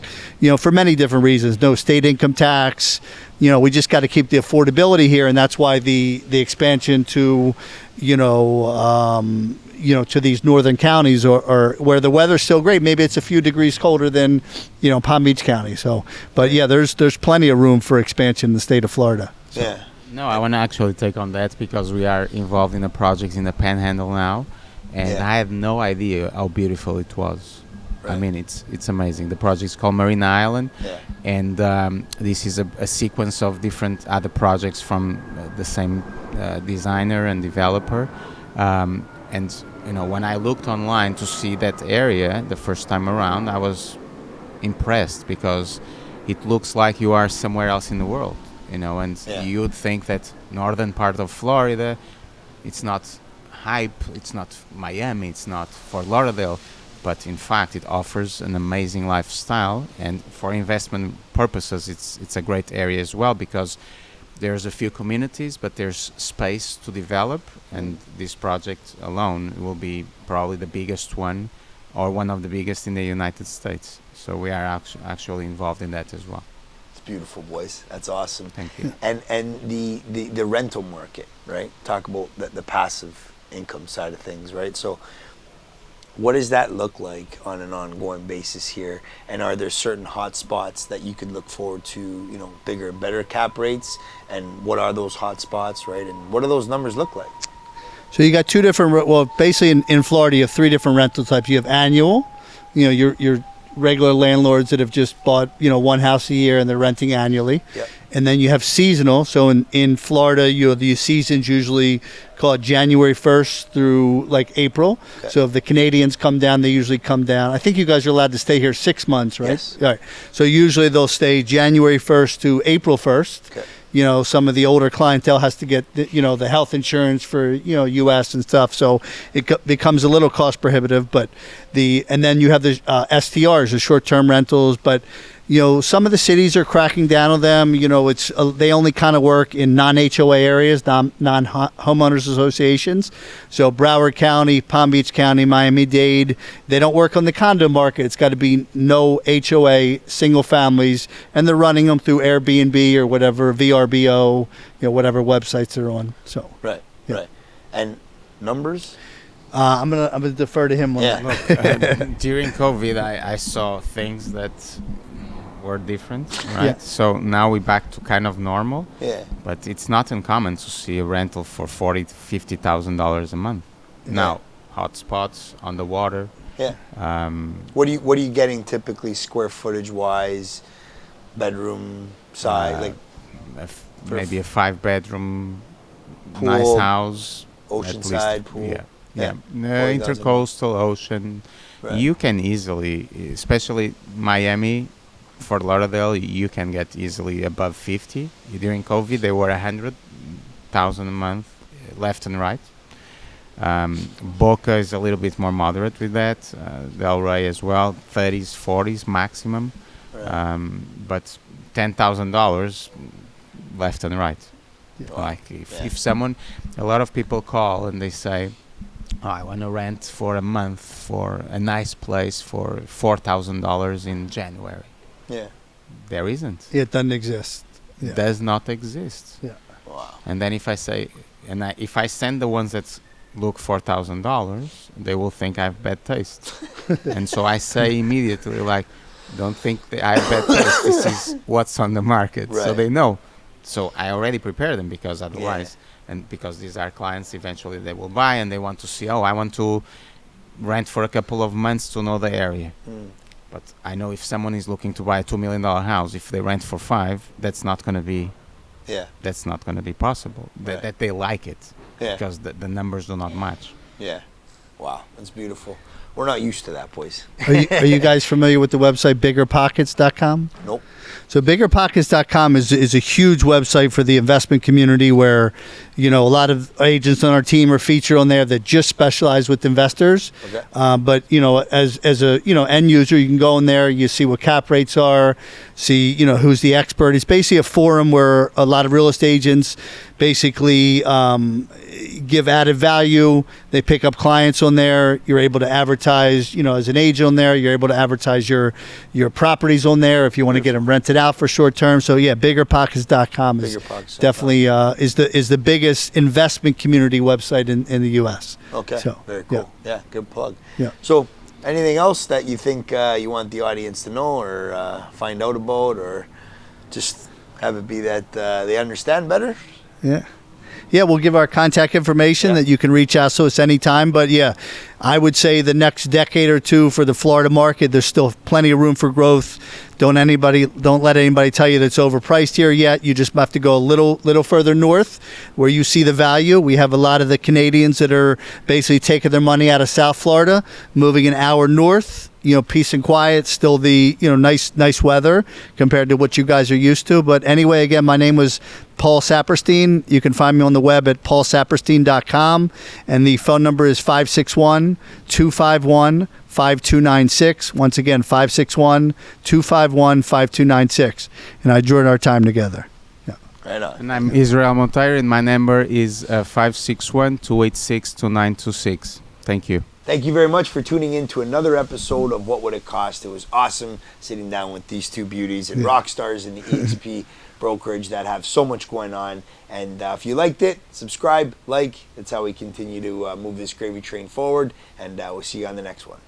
for many different reasons. No state income tax. We just got to keep the affordability here, and that's why the expansion to, to these northern counties or where the weather's still great. Maybe it's a few degrees colder than, Palm Beach County. So, but yeah, there's plenty of room for expansion in the state of Florida. So. Yeah. No, I want to actually take on that because we are involved in a project in the Panhandle now. And I had no idea how beautiful it was. Right. I mean, it's amazing. The project is called Marina Island, and this is a sequence of different other projects from the same designer and developer. And when I looked online to see that area the first time around, I was impressed because it looks like you are somewhere else in the world, you know, and you'd think that northern part of Florida, it's not hype, it's not Miami, it's not Fort Lauderdale, but in fact it offers an amazing lifestyle, and for investment purposes it's a great area as well, because there's a few communities, but there's space to develop, and this project alone will be probably the biggest one, or one of the biggest in the United States. So we are actually involved in that as well. It's beautiful, boys. That's awesome. Thank you. And the rental market, right? Talk about the passive income side of things, right? So what does that look like on an ongoing basis here? And are there certain hot spots that you could look forward to, you know, bigger, better cap rates? And what are those hot spots, right? And what do those numbers look like? So you got two different, well, basically in Florida, you have three different rental types. You have annual, you know, your regular landlords that have just bought, you know, one house a year and they're renting annually. Yep. And then you have seasonal. So in Florida, you know, the seasons usually called January 1st through like April. Okay. So if the Canadians come down, they usually come down. I think you guys are allowed to stay here 6 months, right? Yes. All right. So usually they'll stay January 1st to April 1st. Okay. You know, some of the older clientele has to get, you know, the health insurance for, you know, U.S. and stuff. So it becomes a little cost prohibitive. But and then you have the STRs, the short-term rentals. But, you know, some of the cities are cracking down on them. You know, they only kind of work in non-HOA areas, non-homeowners associations. So Broward County, Palm Beach County, Miami-Dade, they don't work on the condo market. It's got to be no HOA, single families, and they're running them through Airbnb or whatever, VRBO, you know, whatever websites they're on. So right. And numbers? I'm gonna defer to him on that. Look, during COVID, I saw things that were different, right? Yeah. So now we're back to kind of normal. Yeah. But it's not uncommon to see a rental for $40,000 to $50,000 a month. Yeah. Now, hot spots on the water. Yeah. What are you getting typically square footage wise, bedroom size, like maybe a 5-bedroom, pool, nice house, oceanside pool. Yeah. Intercoastal ocean. Right. You can easily, especially Miami, Fort Lauderdale, you can get easily above 50. During COVID, they were 100,000 a month, left and right. Boca is a little bit more moderate with that. Delray as well, 30s, 40s maximum. Right. But $10,000 left and right. Yeah. Like if someone, a lot of people call and they say, oh, I want to rent for a month for a nice place for $4,000 in January. Yeah. There isn't. It doesn't exist. Yeah. Does not exist. Yeah. Wow. And then if I say, if I send the ones that look $4,000, they will think I have bad taste. And so I say immediately, like, don't think that I have bad taste. This is what's on the market. Right. So they know. So I already prepare them, because otherwise, and because these are clients, eventually they will buy and they want to see, I want to rent for a couple of months to know the area. But I know if someone is looking to buy a $2 million house, if they rent for $5, that's not going to be, that's not going to be possible. Right. That they like it, because the numbers do not match. Yeah, wow, that's beautiful. We're not used to that, boys. Are you guys familiar with the website biggerpockets.com? Nope. So biggerpockets.com is a huge website for the investment community, where, you know, a lot of agents on our team are featured on there that just specialize with investors. Okay. But, you know, as a, you know, end user, you can go in there, you see what cap rates are, see, you know, who's the expert. It's basically a forum where a lot of real estate agents basically give added value. They pick up clients on there. You're able to advertise, you know, as an agent on there. You're able to advertise your properties on there if you want to get them rented out for short term. So yeah, biggerpockets.com is definitely is the biggest investment community website in the U.S. Okay, so, very cool. Yeah, good plug. Yeah. So anything else that you think you want the audience to know or find out about, or just have it be that they understand better? Yeah, we'll give our contact information that you can reach out to us anytime. But yeah, I would say the next decade or two for the Florida market, there's still plenty of room for growth. Don't let anybody tell you that it's overpriced here yet. You just have to go a little further north where you see the value. We have a lot of the Canadians that are basically taking their money out of South Florida, moving an hour north. Peace and quiet, still the, nice weather compared to what you guys are used to. But anyway, again, my name was Paul Saperstein. You can find me on the web at paulsaperstein.com. And the phone number is 561-251-5296. Once again, 561-251-5296. And I enjoyed our time together. Yeah. Right on. And I'm Israel Montaire, and my number is 561-286-2926. Thank you. Thank you very much for tuning in to another episode of What Would It Cost. It was awesome sitting down with these two beauties and rock stars in the EXP brokerage that have so much going on. And if you liked it, subscribe, like. That's how we continue to move this gravy train forward. And we'll see you on the next one.